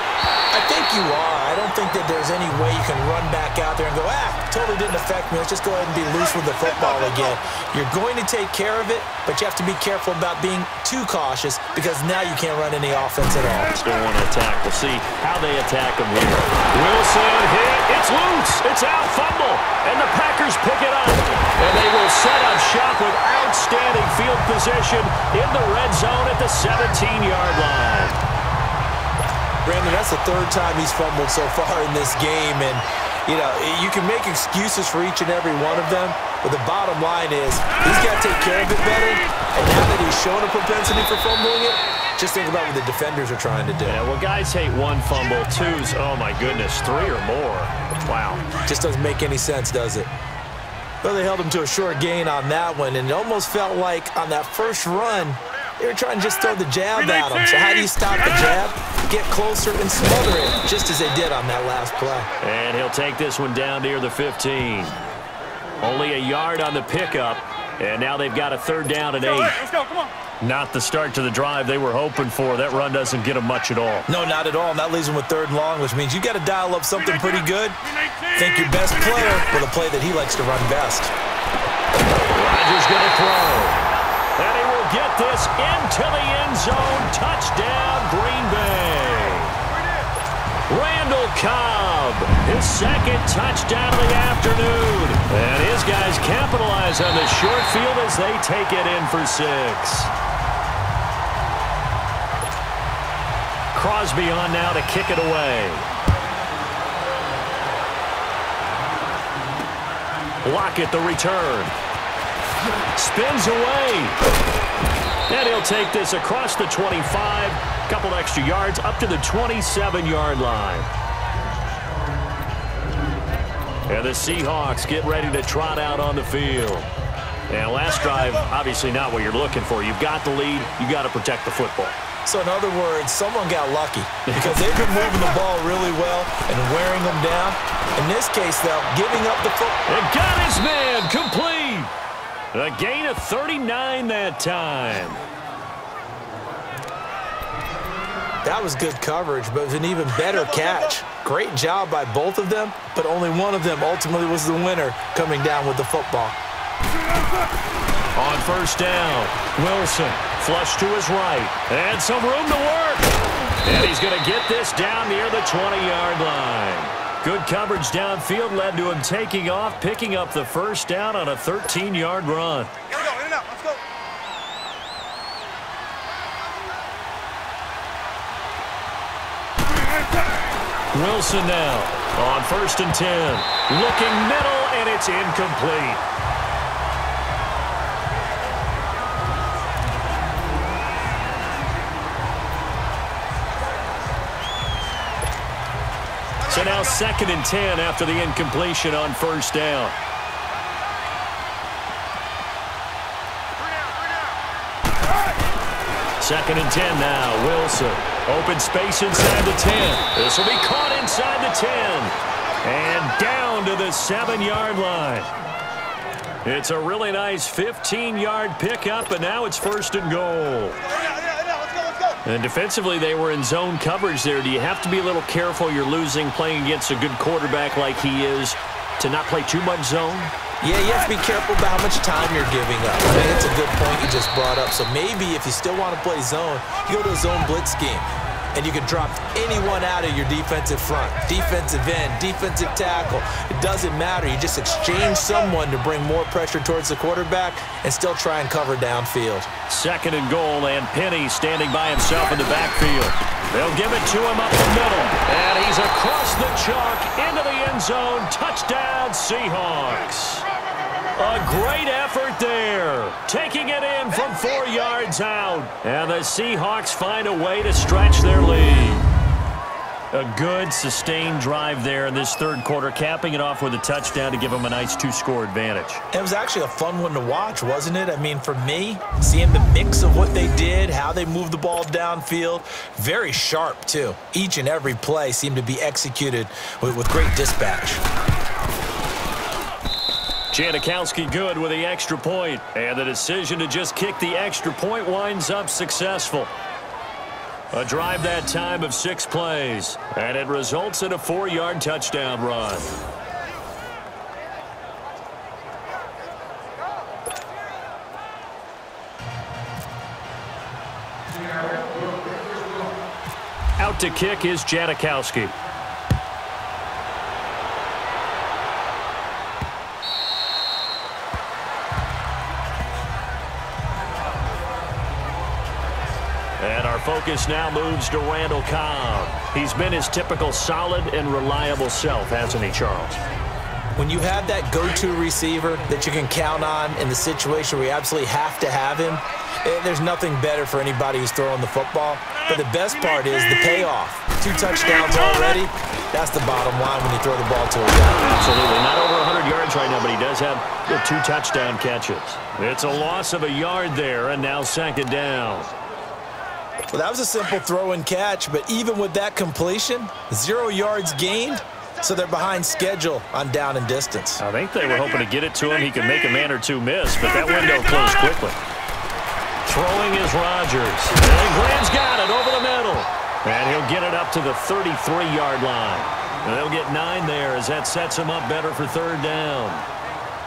Speaker 3: I think you are. I don't think that there's any way you can run back out there and go, totally didn't affect me. Let's just go ahead and be loose with the football again. You're going to take care of it, but you have to be careful about being too cautious because now you can't run any offense at all.
Speaker 2: Still want to attack. We'll see how they attack him here. Wilson hit. It's loose. It's out. Fumble. And the Packers pick it up. And they will set up shop with outstanding field position in the red zone at the 17-yard line.
Speaker 3: Brandon, that's the third time he's fumbled so far in this game. And, you know, you can make excuses for each and every one of them, but the bottom line is he's got to take care of it better. And now that he's shown a propensity for fumbling it, Just think about what the defenders are trying to do.
Speaker 2: Yeah, well, guys hate one fumble, twos, oh my goodness, 3 or more. Wow.
Speaker 3: Just doesn't make any sense, does it? Well, they held him to a short gain on that one, and it almost felt like on that first run, they were trying to just throw the jab at him. So how do you stop the jab? Get closer and smother it, just as they did on that last play.
Speaker 2: And he'll take this one down near the 15. Only a yard on the pickup, and now they've got a 3rd down and 8.
Speaker 6: Let's go, come on.
Speaker 2: Not the start to the drive they were hoping for. That run doesn't get them much at all.
Speaker 3: No, not at all. And that leaves them with 3rd and long, which means you got to dial up something pretty good. Think your best player with a play that he likes to run best.
Speaker 2: Rodgers going to throw. And he will get this into the end zone. Touchdown, Green Bay. Randall Cobb, his 2nd touchdown of the afternoon. And his guys capitalize on the short field as they take it in for 6. Crosby on now to kick it away. Lockett the return. Spins away. And he'll take this across the 25. Couple extra yards up to the 27-yard line. And the Seahawks get ready to trot out on the field. And last drive, obviously not what you're looking for. You've got the lead. You got to protect the football.
Speaker 3: So in other words, someone got lucky because they've been moving the ball really well and wearing them down. In this case, though, giving up the football.
Speaker 2: And got his man complete. A gain of 39 that time.
Speaker 3: That was good coverage, but it was an even better catch. Great job by both of them, but only one of them ultimately was the winner coming down with the football.
Speaker 2: On 1st down, Wilson flush to his right, and some room to work. And he's going to get this down near the 20-yard line. Good coverage downfield led to him taking off, picking up the 1st down on a 13-yard run.
Speaker 6: Let's go, in and out, let's go.
Speaker 2: Wilson now on 1st and 10. Looking middle, and it's incomplete. So now 2nd and 10 after the incompletion on 1st down. Second and 10 now. Wilson. Open space inside the 10. This will be caught inside the 10. And down to the 7-yard line. It's a really nice 15-yard pickup, and now it's 1st and goal. And defensively, they were in zone coverage there. Do you have to be a little careful? You're losing, playing against a good quarterback like he is, to not play too much zone?
Speaker 3: Yeah, you have to be careful about how much time you're giving up. I mean, it's a good point you just brought up. So maybe if you still want to play zone, you go to a zone blitz scheme. And you can drop anyone out of your defensive front, defensive end, defensive tackle. It doesn't matter. You just exchange someone to bring more pressure towards the quarterback and still try and cover downfield.
Speaker 2: 2nd and goal, and Penny standing by himself in the backfield. They'll give it to him up the middle. And he's across the chalk into the end zone. Touchdown, Seahawks. A great effort there. Taking it in from 4 yards out. And the Seahawks find a way to stretch their lead. A good, sustained drive there in this 3rd quarter, capping it off with a touchdown to give them a nice 2-score advantage.
Speaker 3: It was actually a fun one to watch, wasn't it? I mean, for me, seeing the mix of what they did, how they moved the ball downfield, very sharp, too. Each and every play seemed to be executed with great dispatch.
Speaker 2: Janikowski good with the extra point, and the decision to just kick the extra point winds up successful. A drive that time of 6 plays, and it results in a 4-yard touchdown run. Out to kick is Janikowski. And our focus now moves to Randall Cobb. He's been his typical solid and reliable self, hasn't he, Charles?
Speaker 3: When you have that go-to receiver that you can count on in the situation where you absolutely have to have him, there's nothing better for anybody who's throwing the football. But the best part is the payoff. 2 touchdowns already. That's the bottom line when you throw the ball to a guy.
Speaker 2: Absolutely. Not over 100 yards right now, but he does have 2 touchdown catches. It's a loss of a yard there, and now 2nd down.
Speaker 3: Well, that was a simple throw and catch, but even with that completion, 0 yards gained, so they're behind schedule on down and distance.
Speaker 2: I think they were hoping to get it to him. He could make a man or 2 miss, but that window closed quickly. Throwing is Rodgers. And Graham's got it over the middle. And he'll get it up to the 33-yard line. And they'll get 9 there as that sets him up better for 3rd down.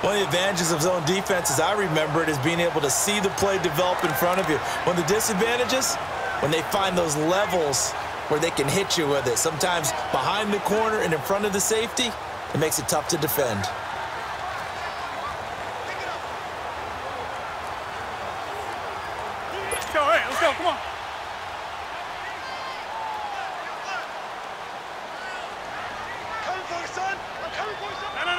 Speaker 3: One of the advantages of zone defense, as I remember it, is being able to see the play develop in front of you. One of the disadvantages, when they find those levels where they can hit you with it. Sometimes behind the corner and in front of the safety, it makes it tough to defend.
Speaker 6: Let's go, hey, let's go, come on. Coming for you, son. I'm coming for you, son. No.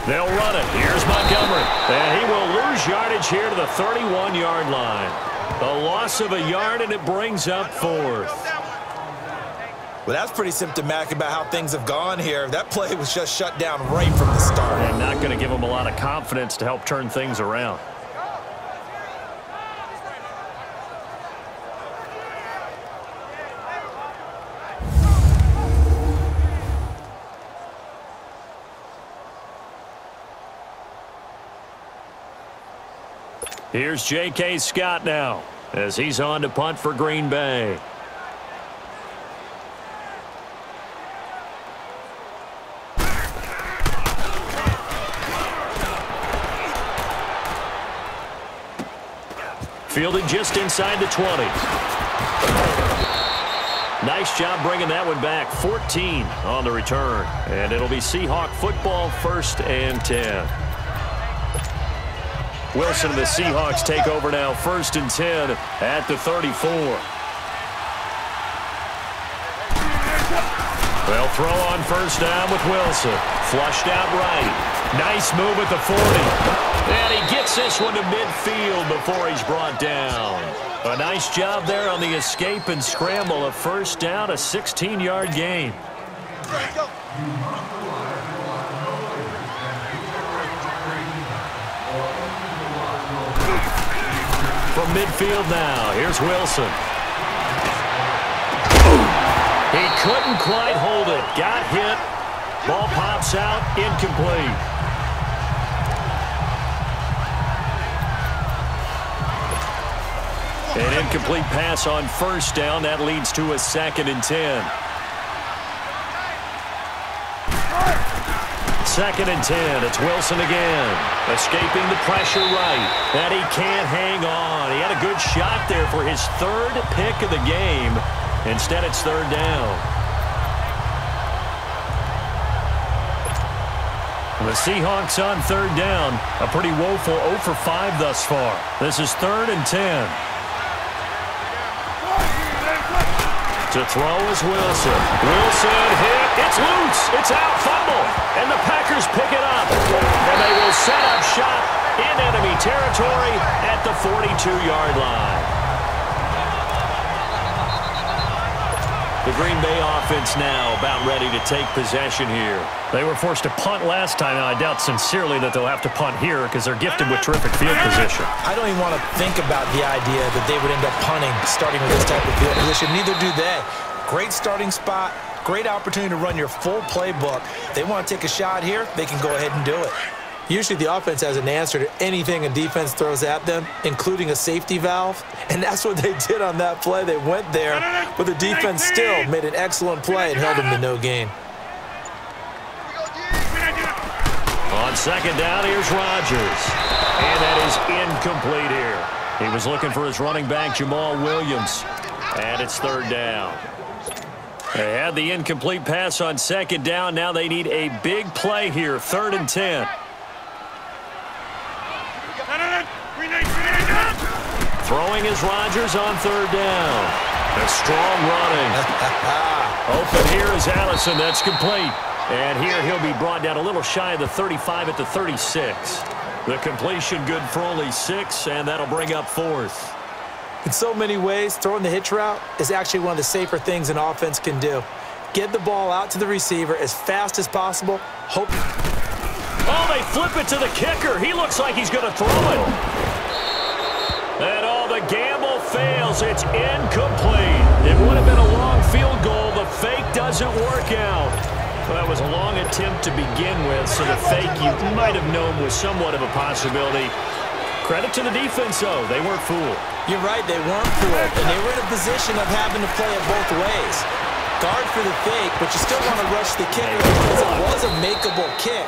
Speaker 2: They'll run it. Here's Montgomery. And he will lose yardage here to the 31-yard line. A loss of a yard, and it brings up 4th.
Speaker 3: Well, that's pretty symptomatic about how things have gone here. That play was just shut down right from the start.
Speaker 2: And not going to give him a lot of confidence to help turn things around. Here's J.K. Scott now as he's on to punt for Green Bay. Fielded just inside the 20. Nice job bringing that one back. 14 on the return. And it'll be Seahawk football, 1st and 10. Wilson and the Seahawks take over now, 1st and 10 at the 34. They'll throw on 1st down with Wilson. Flushed out right. Nice move at the 40. And he gets this one to midfield before he's brought down. A nice job there on the escape and scramble. A 1st down, a 16-yard gain. From midfield now, here's Wilson. He couldn't quite hold it. Got hit. Ball pops out, incomplete. An incomplete pass on 1st down. That leads to a 2nd and 10. 2nd and 10. It's Wilson again. Escaping the pressure right. And he can't hang on. He had a good shot there for his 3rd pick of the game. Instead, it's 3rd down. The Seahawks on 3rd down. A pretty woeful 0 for 5 thus far. This is 3rd and 10. To throw is Wilson. Wilson hit. It's loose. It's out. Fumble. And the Packers pick it up. And they will set up shop in enemy territory at the 42-yard line. The Green Bay offense now about ready to take possession here. They were forced to punt last time, and I doubt sincerely that they'll have to punt here because they're gifted with terrific field position.
Speaker 3: I don't even want to think about the idea that they would end up punting starting with this type of field position. Neither do they. Great starting spot, great opportunity to run your full playbook. They want to take a shot here, they can go ahead and do it. Usually the offense has an answer to anything a defense throws at them, including a safety valve, and that's what they did on that play. They went there, but the defense still made an excellent play and held them to no gain.
Speaker 2: On 2nd down, here's Rodgers, and that is incomplete here. He was looking for his running back, Jamal Williams, and it's 3rd down. They had the incomplete pass on 2nd down. Now they need a big play here, 3rd and 10. Throwing is Rodgers on 3rd down. A strong running. Open here is Allison. That's complete. And here he'll be brought down a little shy of the 35 at the 36. The completion good for only 6, and that'll bring up 4th.
Speaker 3: In so many ways, throwing the hitch route is actually one of the safer things an offense can do. Get the ball out to the receiver as fast as possible. Hope.
Speaker 2: Oh, they flip it to the kicker. He looks like he's going to throw it. And the gamble fails. It's incomplete. It would have been a long field goal. The fake doesn't work out. Well, that was a long attempt to begin with, so the fake you might have known was somewhat of a possibility. Credit to the defense, though. They weren't fooled.
Speaker 3: You're right, they weren't fooled, and they were in a position of having to play it both ways. Guard for the fake, but you still want to rush the kicker because it was a makeable kick.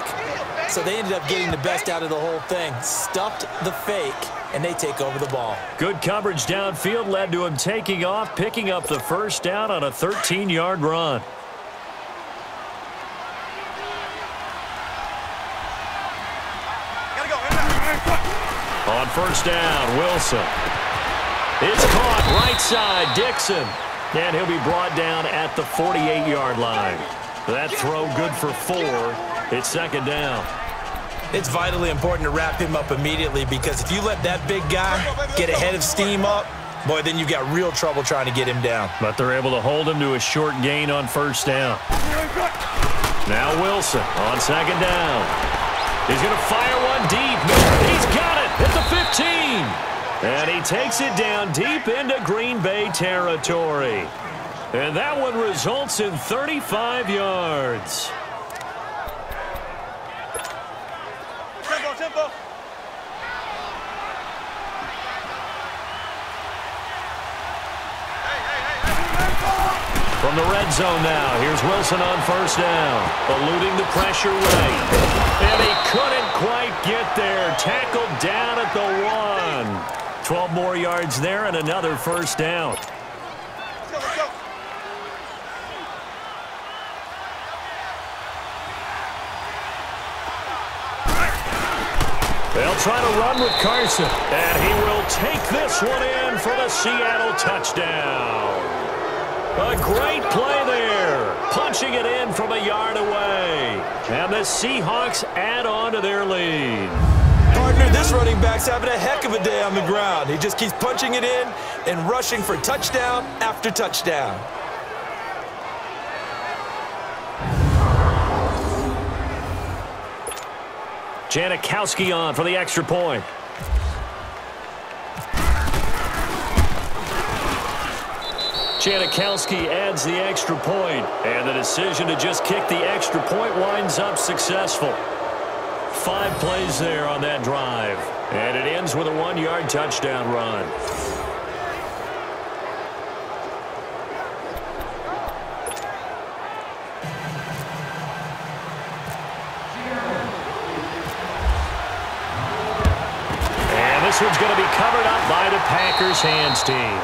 Speaker 3: So they ended up getting the best out of the whole thing. Stuffed the fake, and they take over the ball.
Speaker 2: Good coverage downfield led to him taking off, picking up the first down on a 13-yard run. On first down, Wilson. It's caught right side, Dixon. And he'll be brought down at the 48-yard line. That throw good for 4. It's second down.
Speaker 3: It's vitally important to wrap him up immediately because if you let that big guy get ahead of steam up, boy, then you've got real trouble trying to get him down.
Speaker 2: But they're able to hold him to a short gain on first down. Now Wilson on second down. He's going to fire one deep. He's got it at the 15. And he takes it down deep into Green Bay territory. And that one results in 35 yards.
Speaker 6: Tempo.
Speaker 2: From the red zone now, here's Wilson on first down, eluding the pressure right. And he couldn't quite get there. Tackled down at the 1. 12 more yards there and another first down.
Speaker 6: Let's go.
Speaker 2: They'll try to run with Carson, and he will take this one in for the Seattle touchdown. A great play there, punching it in from a yard away. And the Seahawks add on to their lead.
Speaker 3: Partner, this running back's having a heck of a day on the ground. He just keeps punching it in and rushing for touchdown after touchdown.
Speaker 2: Janikowski on for the extra point. Janikowski adds the extra point, and the decision to just kick the extra point winds up successful. 5 plays there on that drive, and it ends with a 1-yard touchdown run. And this one's going to be covered up by the Packers hands team.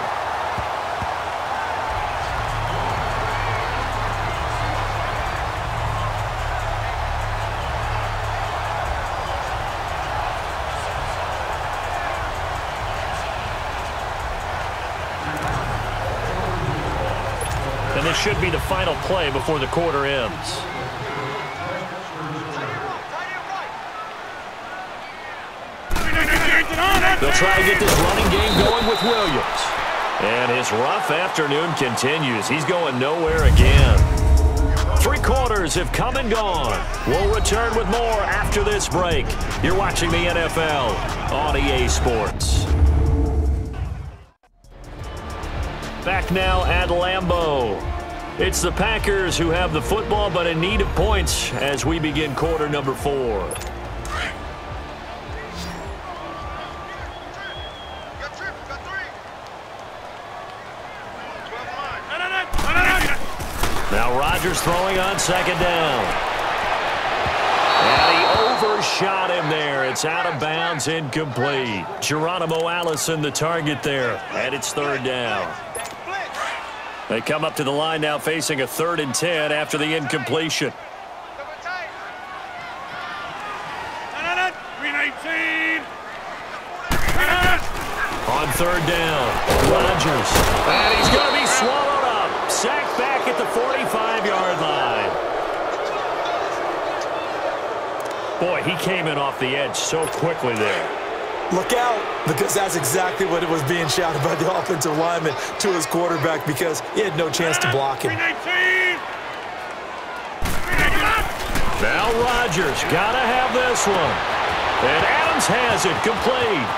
Speaker 2: And this should be the final play before the quarter ends. They'll try to get this running game going with Williams. And his rough afternoon continues. He's going nowhere again. 3 quarters have come and gone. We'll return with more after this break. You're watching the NFL on EA Sports. Back now at Lambeau. It's the Packers who have the football but in need of points as we begin quarter number 4. Now Rodgers throwing on second down. And he overshot him there. It's out of bounds, incomplete. Geronimo Allison the target there, and it's third down. They come up to the line now facing a 3rd and 10 after the incompletion. On third down, Rodgers. And he's going to be swallowed up. Sacked back at the 45-yard line. Boy, he came in off the edge so quickly there.
Speaker 3: Look out, because that's exactly what it was being shouted by the offensive lineman to his quarterback because he had no chance to block him.
Speaker 2: Now Rodgers got to have this one. And Adams has it complete.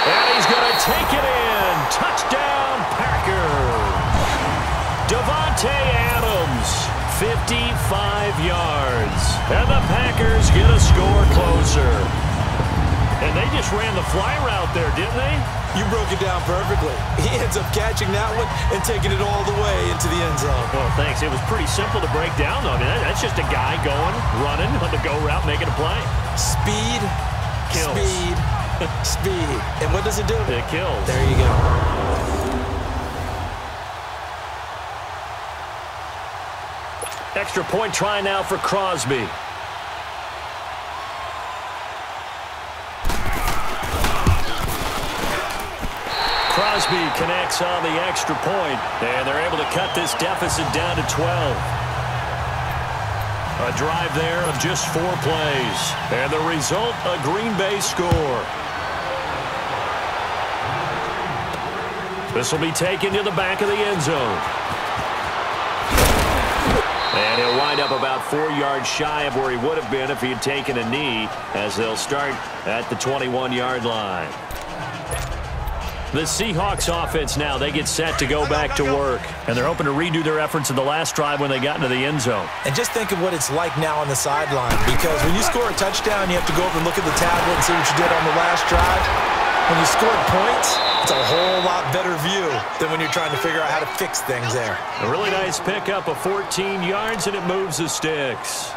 Speaker 2: And he's going to take it in. Touchdown, Packers. Davante Adams, 55 yards. And the Packers get a score closer. And they just ran the fly route there, didn't they?
Speaker 3: You broke it down perfectly. He ends up catching that one and taking it all the way into the end zone.
Speaker 2: Well, thanks. It was pretty simple to break down, though. I mean, that's just a guy going, running on the go route, making a play.
Speaker 3: Speed,
Speaker 2: kills.
Speaker 3: Speed, speed. And what does it do?
Speaker 2: It kills.
Speaker 3: There you go.
Speaker 2: Extra point try now for Crosby. Crosby connects on the extra point, and they're able to cut this deficit down to 12. A drive there of just 4 plays, and the result, a Green Bay score. This will be taken to the back of the end zone. And he'll wind up about 4 yards shy of where he would have been if he had taken a knee, as they'll start at the 21-yard line. The Seahawks offense now, they get set to go back to work. And they're hoping to redo their efforts in the last drive when they got into the end zone.
Speaker 3: And just think of what it's like now on the sideline. Because when you score a touchdown, you have to go over and look at the tablet and see what you did on the last drive. When you scored points, it's a whole lot better view than when you're trying to figure out how to fix things there.
Speaker 2: A really nice pickup of 14 yards, and it moves the sticks.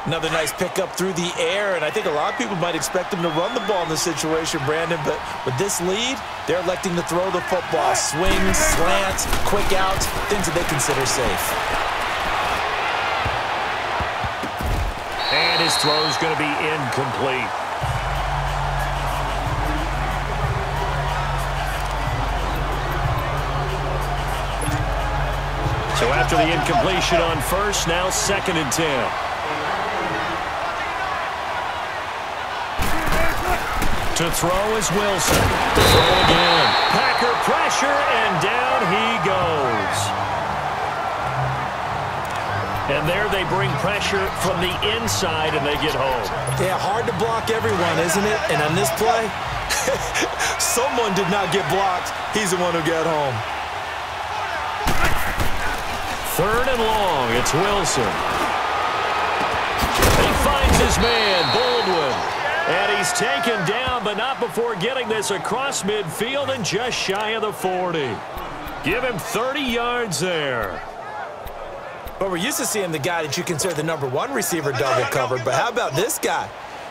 Speaker 3: Another nice pickup through the air, and I think a lot of people might expect him to run the ball in this situation, Brandon, but with this lead, they're electing to throw the football. Swings, slants, quick outs, things that they consider safe.
Speaker 2: And his throw is going to be incomplete. So after the incompletion on first, now 2nd and 10. To throw is Wilson. To throw again. Packer pressure, and down he goes. And there they bring pressure from the inside, and they get home.
Speaker 3: Yeah, hard to block everyone, isn't it? And on this play, someone did not get blocked. He's the one who got home.
Speaker 2: 3rd and long. It's Wilson. He finds his man, Baldwin. And he's taken down, but not before getting this across midfield and just shy of the 40. Give him 30 yards there.
Speaker 3: But we're used to seeing the guy that you consider the #1 receiver double covered, but how about this guy?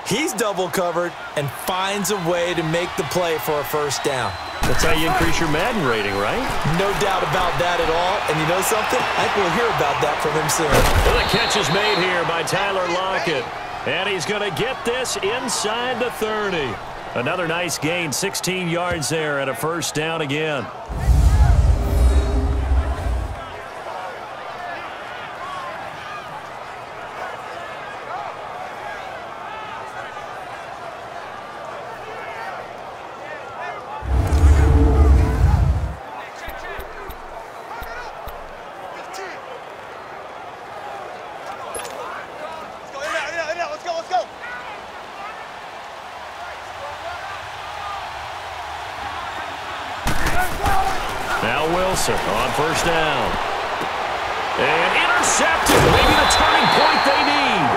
Speaker 3: He's double covered and finds a way to make the play for a first down.
Speaker 2: That's how you increase your Madden rating, right?
Speaker 3: No doubt about that at all. And you know something? I think we'll hear about that from him soon.
Speaker 2: Well, the catch is made here by Tyler Lockett. And he's going to get this inside the 30. Another nice gain, 16 yards there, and a first down again. Now Wilson on first down. And intercepted. Maybe the turning point they need.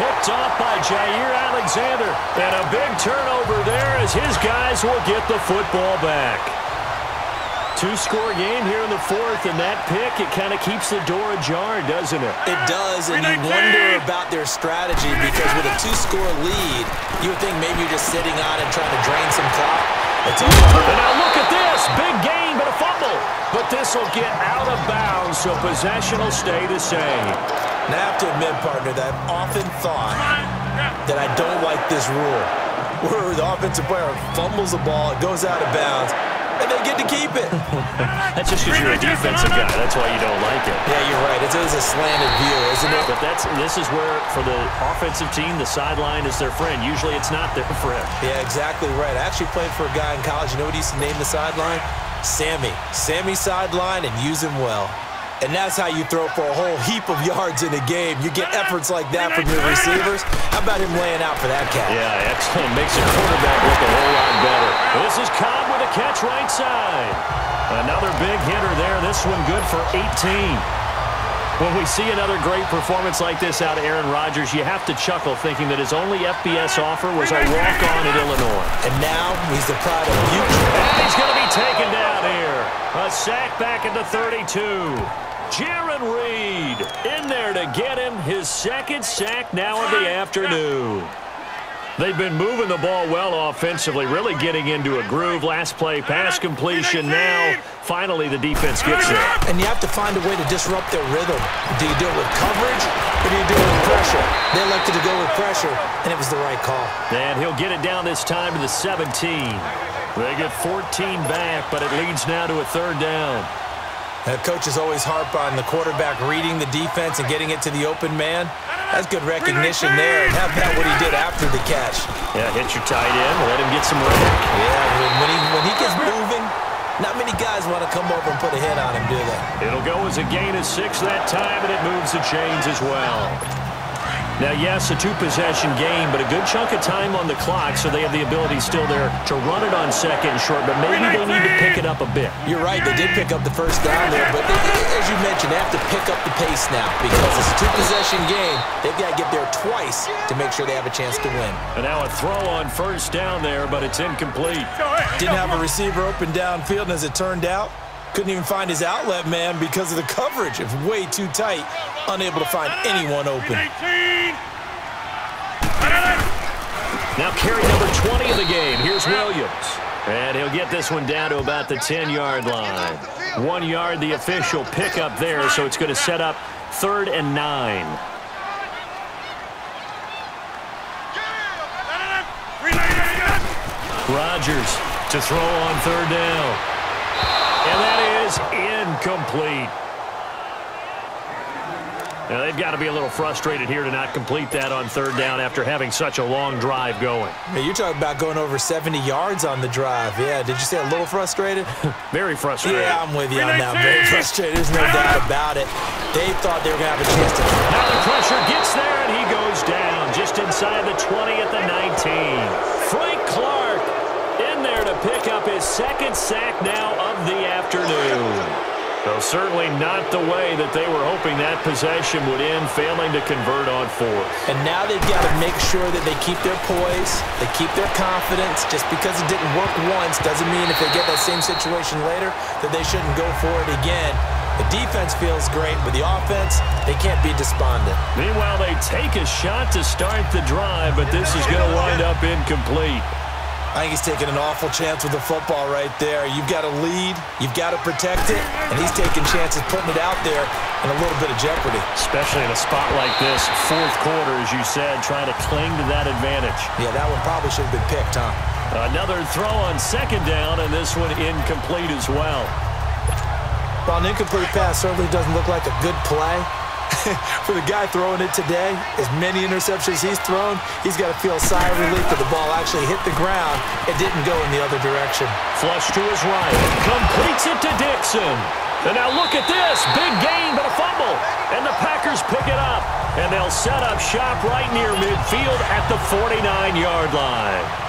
Speaker 2: Picked off by Jair Alexander. And a big turnover there as his guys will get the football back. 2-score game here in the 4th, and that pick, it kind of keeps the door ajar, doesn't it?
Speaker 3: It does, and you wonder about their strategy because with a 2-score lead, you would think maybe you're just sitting on it trying to drain some clock. It's over.
Speaker 2: And now look at this. Big gain, but a fumble. But this will get out of bounds, so possession will stay the same.
Speaker 3: And I have to admit, partner, that I've often thought that I don't like this rule, where the offensive player fumbles the ball, it goes out of bounds, and they get to keep it.
Speaker 2: That's just because you're a defensive guy. That's why you don't like it.
Speaker 3: Yeah, you're right. it's always a slanted view, isn't it?
Speaker 2: But this is where, for the offensive team, the sideline is their friend. Usually it's not their friend.
Speaker 3: Yeah, exactly right. I actually played for a guy in college. You know what he used to name the sideline? Sammy. Sammy sideline, and use him well. And that's how you throw for a whole heap of yards in a game. You get efforts like that from your receivers. How about him laying out for that catch?
Speaker 2: Yeah, excellent. Makes your quarterback look a whole lot better. This is Cobb with a catch right side. Another big hitter there. This one good for 18. When we see another great performance like this out of Aaron Rodgers, you have to chuckle thinking that his only FBS offer was a walk-on at Illinois.
Speaker 3: And now he's the pride of youth.
Speaker 2: And he's going to be taken down here. A sack back at the 32. Jaron Reed in there to get him his second sack now of the afternoon. They've been moving the ball well offensively, really getting into a groove. Last play, pass completion now. Finally, the defense gets there.
Speaker 3: And you have to find a way to disrupt their rhythm. Do you do it with coverage, or do you do it with pressure? They elected to go with pressure, and it was the right call.
Speaker 2: And he'll get it down this time to the 17. They get 14 back, but it leads now to a third down.
Speaker 3: Coaches always harp on the quarterback reading the defense and getting it to the open man. That's good recognition there. And how about what he did after the catch?
Speaker 2: Yeah, hit your tight end, let him get some run.
Speaker 3: Yeah, when he gets moving, not many guys want to come over and put a hit on him, do they?
Speaker 2: It'll go as a gain of 6 that time, and it moves the chains as well. Now, yes, a 2-possession game, but a good chunk of time on the clock, so they have the ability still there to run it on second and short, but maybe they need to pick it up a bit.
Speaker 3: You're right, they did pick up the first down there, but as you mentioned, they have to pick up the pace now because it's a 2-possession game. They've got to get there twice to make sure they have a chance to win.
Speaker 2: And now a throw on first down there, but it's incomplete.
Speaker 3: Didn't have a receiver open downfield, and as it turned out, couldn't even find his outlet man because of the coverage. It was way too tight, unable to find anyone open.
Speaker 2: Now carry number 20 of the game. Here's Williams. And he'll get this one down to about the 10-yard line. 1 yard, the official pickup there, so it's going to set up 3rd and 9. Rodgers to throw on 3rd down. And that is incomplete. Now, they've got to be a little frustrated here to not complete that on 3rd down after having such a long drive going.
Speaker 3: Hey, you're talking about going over 70 yards on the drive. Yeah, did you say a little frustrated?
Speaker 2: Very frustrated.
Speaker 3: Yeah, I'm with you on that. Very frustrated. There's no doubt about it. They thought they were going to have a chance to...
Speaker 2: Now the pressure gets there, and he goes down just inside the 20 at the 19. Frank Clark in there to pick up his 2nd sack now of the afternoon. So certainly not the way that they were hoping that possession would end, failing to convert on 4th.
Speaker 3: And now they've got to make sure that they keep their poise, they keep their confidence. Just because it didn't work once doesn't mean if they get that same situation later that they shouldn't go for it again. The defense feels great, but the offense, they can't be despondent.
Speaker 2: Meanwhile, they take a shot to start the drive, but this is going to wind up incomplete.
Speaker 3: I think he's taking an awful chance with the football right there. You've got to lead, you've got to protect it, and he's taking chances putting it out there in a little bit of jeopardy.
Speaker 2: Especially in a spot like this, 4th quarter, as you said, trying to cling to that advantage.
Speaker 3: Yeah, that one probably should have been picked, huh?
Speaker 2: Another throw on 2nd down, and this one incomplete as well.
Speaker 3: Well, an incomplete pass certainly doesn't look like a good play. For the guy throwing it today, as many interceptions he's thrown, he's got to feel a sigh of relief that the ball actually hit the ground. It didn't go in the other direction.
Speaker 2: Flush to his right. Completes it to Dixon. And now look at this. Big gain, but a fumble. And the Packers pick it up. And they'll set up shop right near midfield at the 49-yard line.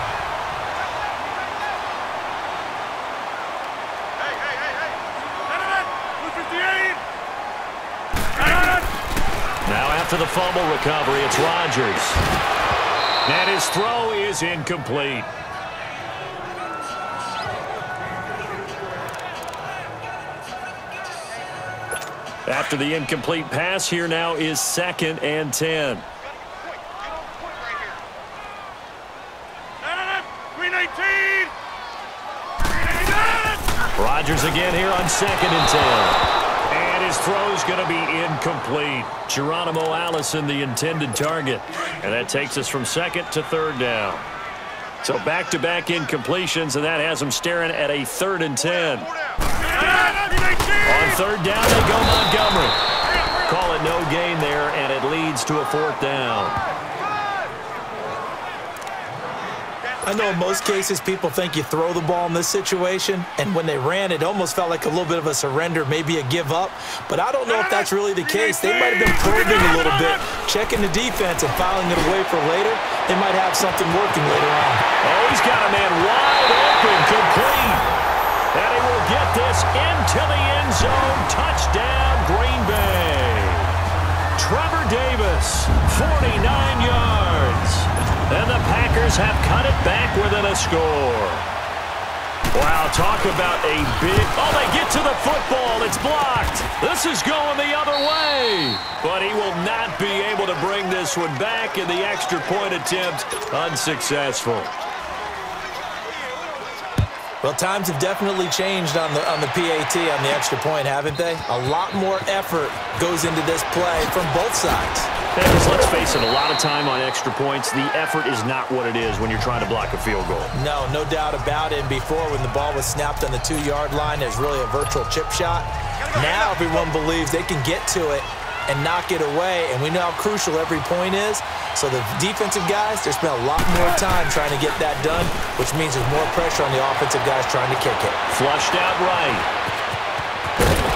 Speaker 2: Now after the fumble recovery, it's Rodgers. And his throw is incomplete. After the incomplete pass, here now is 2nd and 10. Rodgers again here on 2nd and 10. His throw's going to be incomplete. Geronimo Allison, the intended target. And that takes us from 2nd to 3rd down. So back-to-back incompletions, and that has them staring at a 3rd and 10. On 3rd down, they go Montgomery. Call yards to a 4th down.
Speaker 3: I know in most cases people think you throw the ball in this situation, and when they ran, it almost felt like a little bit of a surrender, maybe a give up. But I don't know if that's really the case. They might have been probing a little bit, checking the defense and filing it away for later. They might have something working later on.
Speaker 2: Oh, he's got a man wide open, complete. And he will get this into the end zone. Touchdown, Green Bay. Trevor Davis, 49 yards. And the Packers have cut it back within a score. Wow, talk about a big... Oh, they get to the football. It's blocked. This is going the other way. But he will not be able to bring this one back, and the extra point attempt unsuccessful.
Speaker 3: Well, times have definitely changed on the PAT, on the extra point, haven't they? A lot more effort goes into this play from both sides.
Speaker 2: Yeah, because let's face it, a lot of time on extra points, the effort is not what it is when you're trying to block a field goal.
Speaker 3: No doubt about it. And before, when the ball was snapped on the 2-yard line, it was really a virtual chip shot. Now everyone believes they can get to it and knock it away, and we know how crucial every point is. So the defensive guys, they spend a lot more time trying to get that done, which means there's more pressure on the offensive guys trying to kick it.
Speaker 2: Flushed out right.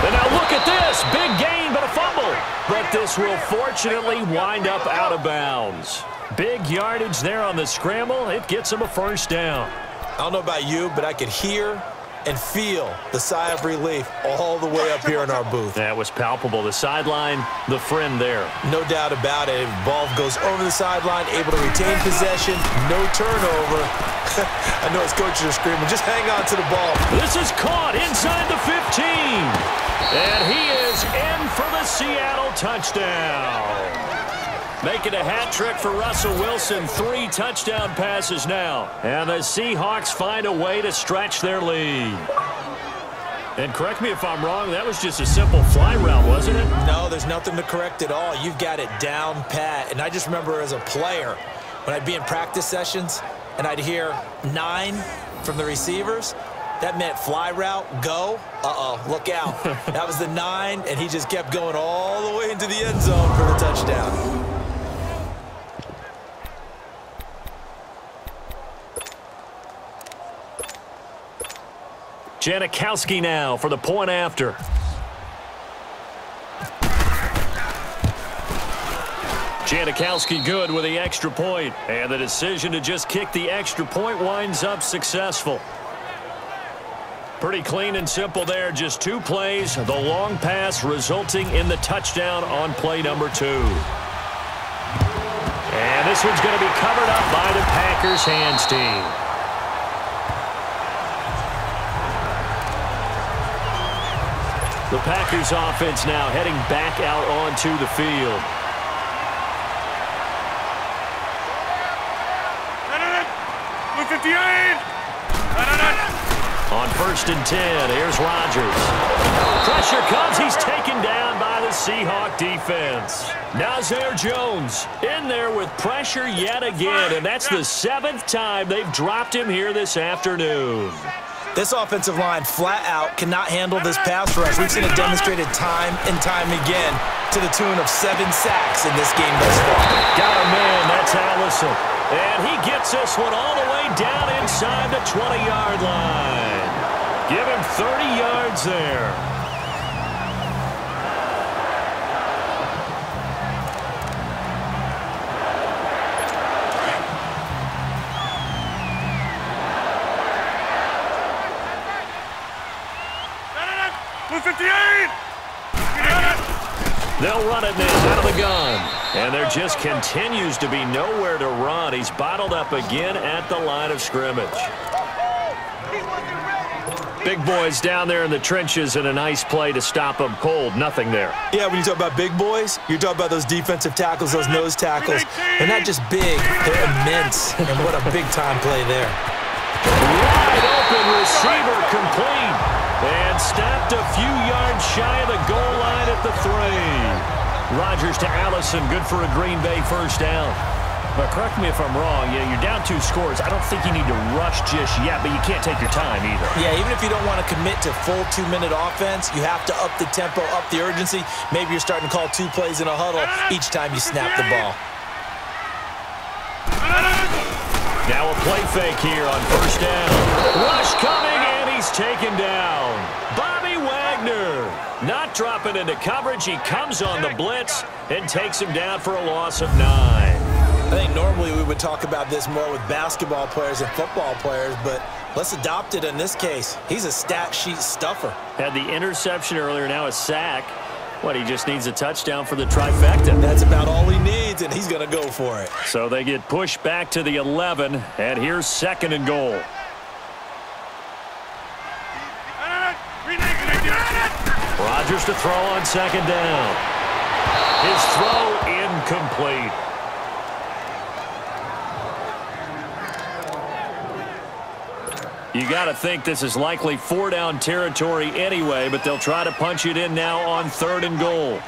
Speaker 2: And now look at this. Big gain, but a fumble. But this will fortunately wind up out of bounds. Big yardage there on the scramble. It gets him a 1st down.
Speaker 3: I don't know about you, but I could hear and feel the sigh of relief all the way up here in our booth.
Speaker 2: That was palpable. The sideline, the friend there.
Speaker 3: No doubt about it. Ball goes over the sideline, able to retain possession, no turnover. I know his coaches are screaming, just hang on to the ball.
Speaker 2: This is caught inside the 15. And he is in for the Seattle touchdown. Making a hat trick for Russell Wilson. 3 touchdown passes now. And the Seahawks find a way to stretch their lead. And correct me if I'm wrong, that was just a simple fly route, wasn't it?
Speaker 3: No, there's nothing to correct at all. You've got it down pat. And I just remember as a player, when I'd be in practice sessions and I'd hear 9 from the receivers, that meant fly route, go. Uh-oh, look out. That was the 9, and he just kept going all the way into the end zone for the touchdown.
Speaker 2: Janikowski now for the point after. Janikowski good with the extra point. And the decision to just kick the extra point winds up successful. Pretty clean and simple there. Just 2 plays. The long pass resulting in the touchdown on play number 2. And this one's going to be covered up by the Packers hands team. The Packers offense now heading back out onto the field. On 1st and 10, here's Rodgers. Pressure comes. He's taken down by the Seahawk defense. Now Zare Jones in there with pressure yet again, and that's the 7th time they've dropped him here this afternoon.
Speaker 3: This offensive line flat out cannot handle this pass rush. We've seen it demonstrated time and time again to the tune of 7 sacks in this game thus far.
Speaker 2: Got a man, that's Allison. And he gets this one all the way down inside the 20-yard line. Give him 30 yards there. They'll run it now out of the gun. And there just continues to be nowhere to run. He's bottled up again at the line of scrimmage. Big boys down there in the trenches, and a nice play to stop them cold. Nothing there.
Speaker 3: Yeah, when you talk about big boys, you're talking about those defensive tackles, those nose tackles. They're not just big, they're immense. And what a big-time play there.
Speaker 2: Wide open receiver complete. And stopped a few yards shy of the goal line at the 3. Rodgers to Allison, good for a Green Bay 1st down. But correct me if I'm wrong, you're down 2 scores. I don't think you need to rush just yet, but you can't take your time either.
Speaker 3: Yeah, even if you don't want to commit to full 2-minute offense, you have to up the tempo, up the urgency. Maybe you're starting to call 2 plays in a huddle each time you snap the ball.
Speaker 2: Now a play fake here on first down. Rush coming, and he's taken down. Bobby Wagner not dropping into coverage. He comes on the blitz and takes him down for a loss of 9.
Speaker 3: I think normally we would talk about this more with basketball players and football players, but let's adopt it in this case. He's a stat sheet stuffer.
Speaker 2: Had the interception earlier, now a sack. What, he just needs a touchdown for the trifecta.
Speaker 3: That's about all he needs, and he's going to go for it.
Speaker 2: So they get pushed back to the 11, and here's 2nd and goal. Rodgers to throw on 2nd down. His throw incomplete. You got to think this is likely 4-down territory anyway, but they'll try to punch it in now on 3rd and goal.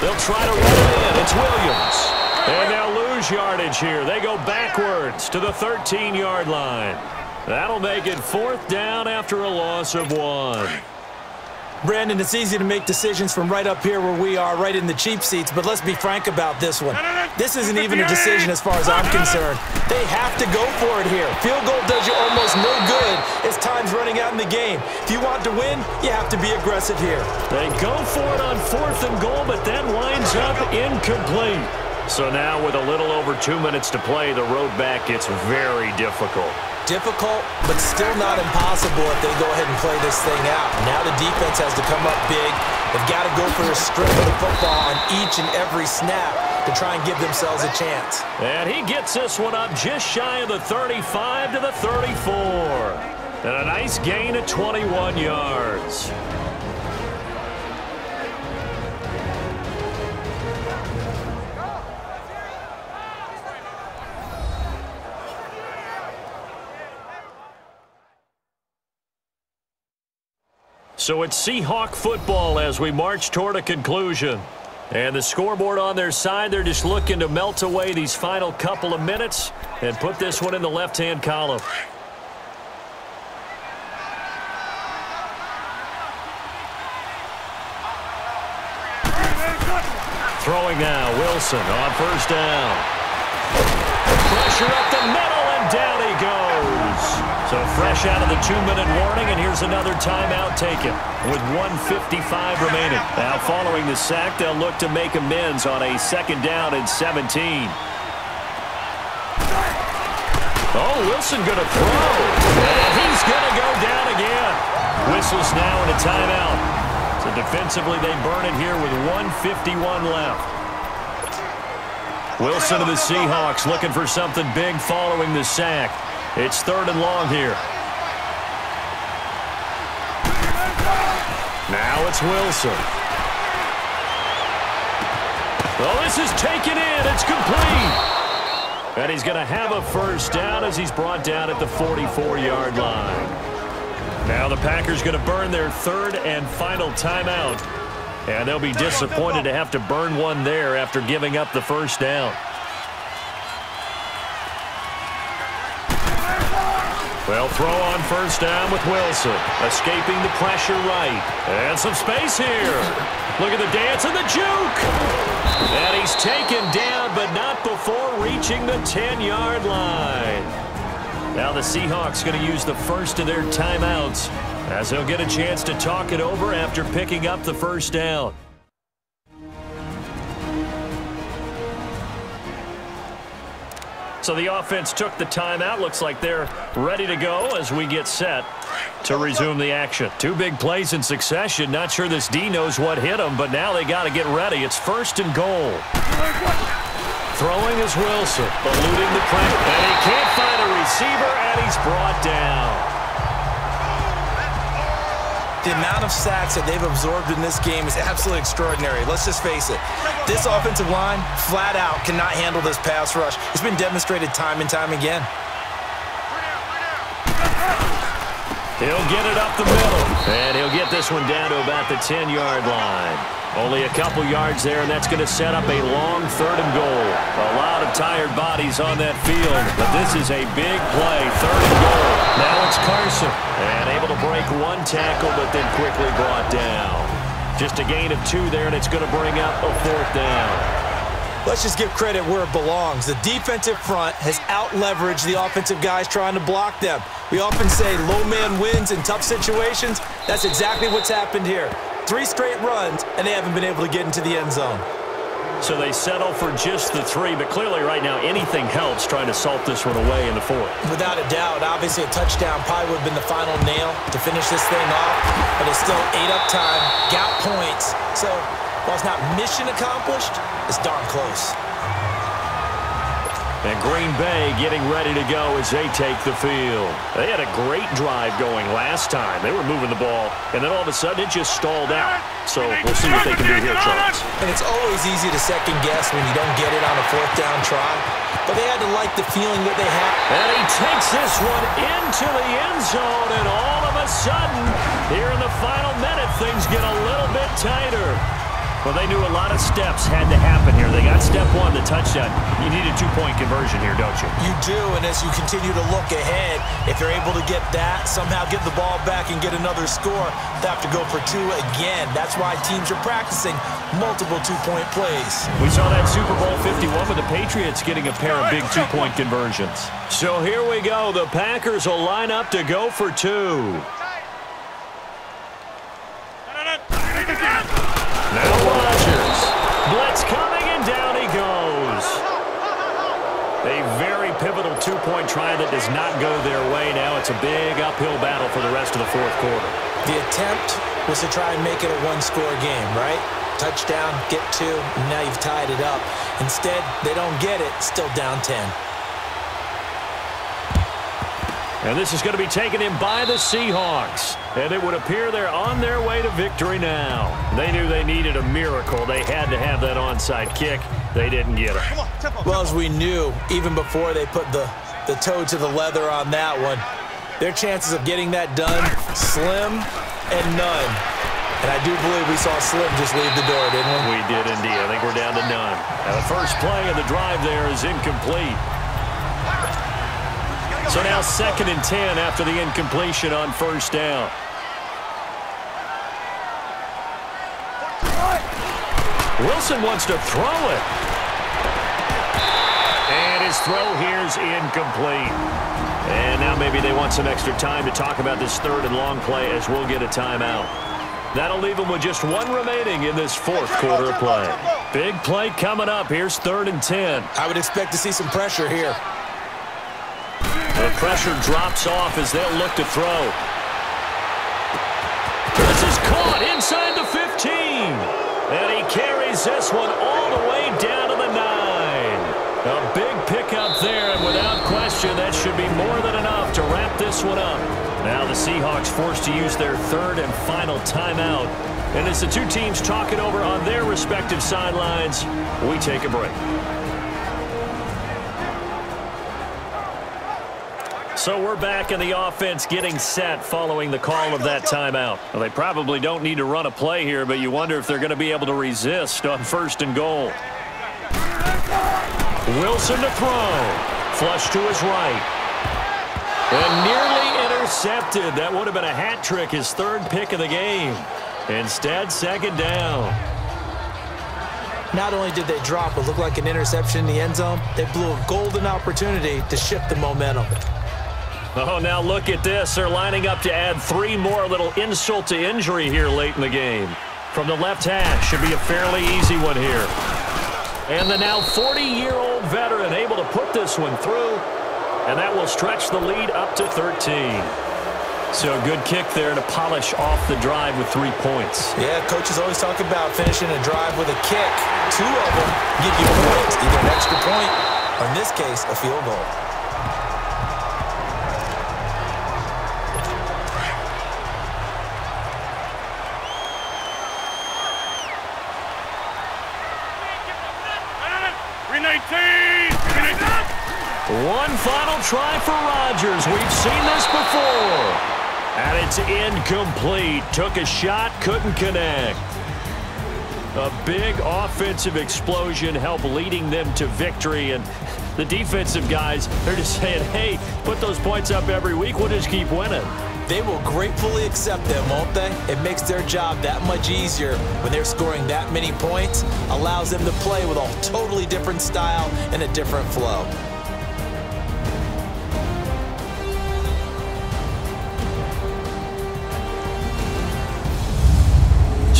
Speaker 2: They'll try to run it in. It's Williams. And they'll lose yardage here. They go backwards to the 13-yard line. That'll make it 4th down after a loss of 1.
Speaker 3: Brandon, it's easy to make decisions from right up here where we are, right in the cheap seats, but let's be frank about this one. This isn't even a decision as far as I'm concerned. They have to go for it here. Field goal does you almost no good as time's running out in the game. If you want to win, you have to be aggressive here.
Speaker 2: They go for it on 4th and goal, but that winds up incomplete. So now with a little over 2 minutes to play, the road back gets very difficult.
Speaker 3: Difficult, but still not impossible if they go ahead and play this thing out. Now the defense has to come up big. They've got to go for a strip of the football on each and every snap to try and give themselves a chance.
Speaker 2: And he gets this one up just shy of the 35 to the 34. And a nice gain of 21 yards. So it's Seahawk football as we march toward a conclusion. And the scoreboard on their side, they're just looking to melt away these final couple of minutes and put this one in the left-hand column. Throwing now, Wilson on first down. Pressure up the middle, and down he goes. So fresh out of the 2-minute warning, and here's another timeout taken with 1:55 remaining. Now following the sack, they'll look to make amends on a 2nd down and 17. Oh, Wilson going to throw, and he's going to go down again. Whistles now in a timeout. So defensively, they burn it here with 1:51 left. Wilson of the Seahawks looking for something big following the sack. It's 3rd and long here. Now it's Wilson. Oh, this is taken in. It's complete. And he's going to have a first down as he's brought down at the 44-yard line. Now the Packers going to burn their 3rd and final timeout. And they'll be disappointed to have to burn one there after giving up the first down. They'll throw on first down with Wilson. Escaping the pressure right. And some space here. Look at the dance and the juke. And he's taken down, but not before reaching the 10-yard line. Now the Seahawks going to use the first of their timeouts as they'll get a chance to talk it over after picking up the first down. So the offense took the timeout. Looks like they're ready to go as we get set to resume the action. 2 big plays in succession. Not sure this D knows what hit him, but now they got to get ready. It's 1st and goal. Throwing is Wilson, eluding the pressure. And he can't find a receiver, and he's brought down.
Speaker 3: The amount of sacks that they've absorbed in this game is absolutely extraordinary. Let's just face it. This offensive line, flat out, cannot handle this pass rush. It's been demonstrated time and time again.
Speaker 2: He'll get it up the middle. And he'll get this one down to about the 10-yard line. Only a couple yards there, and that's going to set up a long 3rd and goal. A lot of tired bodies on that field, but this is a big play, 3rd and goal. Now it's Carson, and able to break one tackle, but then quickly brought down. Just a gain of 2 there, and it's going to bring up a 4th down.
Speaker 3: Let's just give credit where it belongs. The defensive front has out-leveraged the offensive guys trying to block them. We often say low man wins in tough situations. That's exactly what's happened here. 3 straight runs, and they haven't been able to get into the end zone.
Speaker 2: So they settle for just the 3, but clearly right now anything helps trying to salt this one away in the 4th.
Speaker 3: Without a doubt, obviously a touchdown probably would have been the final nail to finish this thing off, but it's still ate up time, got points. So while it's not mission accomplished, it's darn close.
Speaker 2: And Green Bay getting ready to go as they take the field. They had a great drive going last time. They were moving the ball, and then all of a sudden it just stalled out. So we'll see what they can do here, Charles.
Speaker 3: And it's always easy to second guess when you don't get it on a 4th down try, but they had to like the feeling that they had.
Speaker 2: And he takes this one into the end zone, and all of a sudden, here in the final minute, things get a little bit tighter. Well, they knew a lot of steps had to happen here. They got step 1, the touchdown. You need a 2-point conversion here, don't you?
Speaker 3: You do, and as you continue to look ahead, if they're able to get that, somehow get the ball back and get another score, they have to go for 2 again. That's why teams are practicing multiple 2-point plays.
Speaker 2: We saw that Super Bowl 51 with the Patriots getting a pair of big 2-point conversions. So here we go. The Packers will line up to go for 2. Now Rodgers. Blitz coming, and down he goes. A very pivotal 2-point try that does not go their way. Now it's a big uphill battle for the rest of the 4th quarter.
Speaker 3: The attempt was to try and make it a 1-score game, right? Touchdown, get 2, and now you've tied it up. Instead, they don't get it, still down 10.
Speaker 2: And this is going to be taken in by the Seahawks. And it would appear they're on their way to victory now. They knew they needed a miracle. They had to have that onside kick. They didn't get it.
Speaker 3: Well, as we knew, even before they put the toe to the leather on that one, their chances of getting that done, slim and none. And I do believe we saw Slim just leave the door, didn't we?
Speaker 2: We did indeed. I think we're down to none. Now the first play of the drive there is incomplete. So now 2nd and 10 after the incompletion on 1st down. Wilson wants to throw it. And his throw here's incomplete. And now maybe they want some extra time to talk about this 3rd and long play as we'll get a timeout. That'll leave them with just 1 remaining in this 4th quarter of play. Big play coming up. Here's 3rd and 10.
Speaker 3: I would expect to see some pressure here.
Speaker 2: The pressure drops off as they'll look to throw. This is caught inside the 15. And he carries this one all the way down to the 9. A big pickup there, and without question, that should be more than enough to wrap this one up. Now the Seahawks forced to use their 3rd and final timeout. And as the 2 teams talk it over on their respective sidelines, we take a break. So we're back in the offense getting set following the call of that timeout. Well, they probably don't need to run a play here, but you wonder if they're going to be able to resist on 1st and goal. Wilson to throw. Flush to his right. And nearly intercepted. That would have been a hat trick, his 3rd pick of the game. Instead, 2nd down.
Speaker 3: Not only did they drop what looked like an interception in the end zone, they blew a golden opportunity to shift the momentum.
Speaker 2: Oh, now look at this. They're lining up to add 3 more, little insult to injury here late in the game. From the left hash, should be a fairly easy one here. And the now 40-year-old veteran able to put this one through, and that will stretch the lead up to 13. So a good kick there to polish off the drive with 3 points.
Speaker 3: Yeah, coaches always talk about finishing a drive with a kick. 2 of them give you points, either an extra point, or in this case, a field goal.
Speaker 2: One final try for Rodgers. We've seen this before. And it's incomplete. Took a shot, couldn't connect. A big offensive explosion helped leading them to victory, and the defensive guys, they're just saying, hey, put those points up every week, we'll just keep winning.
Speaker 3: They will gratefully accept them, won't they? It makes their job that much easier when they're scoring that many points, allows them to play with a totally different style and a different flow.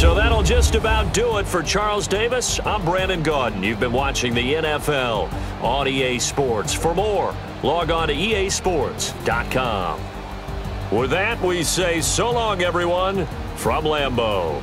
Speaker 2: So that'll just about do it for Charles Davis. I'm Brandon Gaudin. You've been watching the NFL on EA Sports. For more, log on to easports.com. With that, we say so long, everyone, from Lambeau.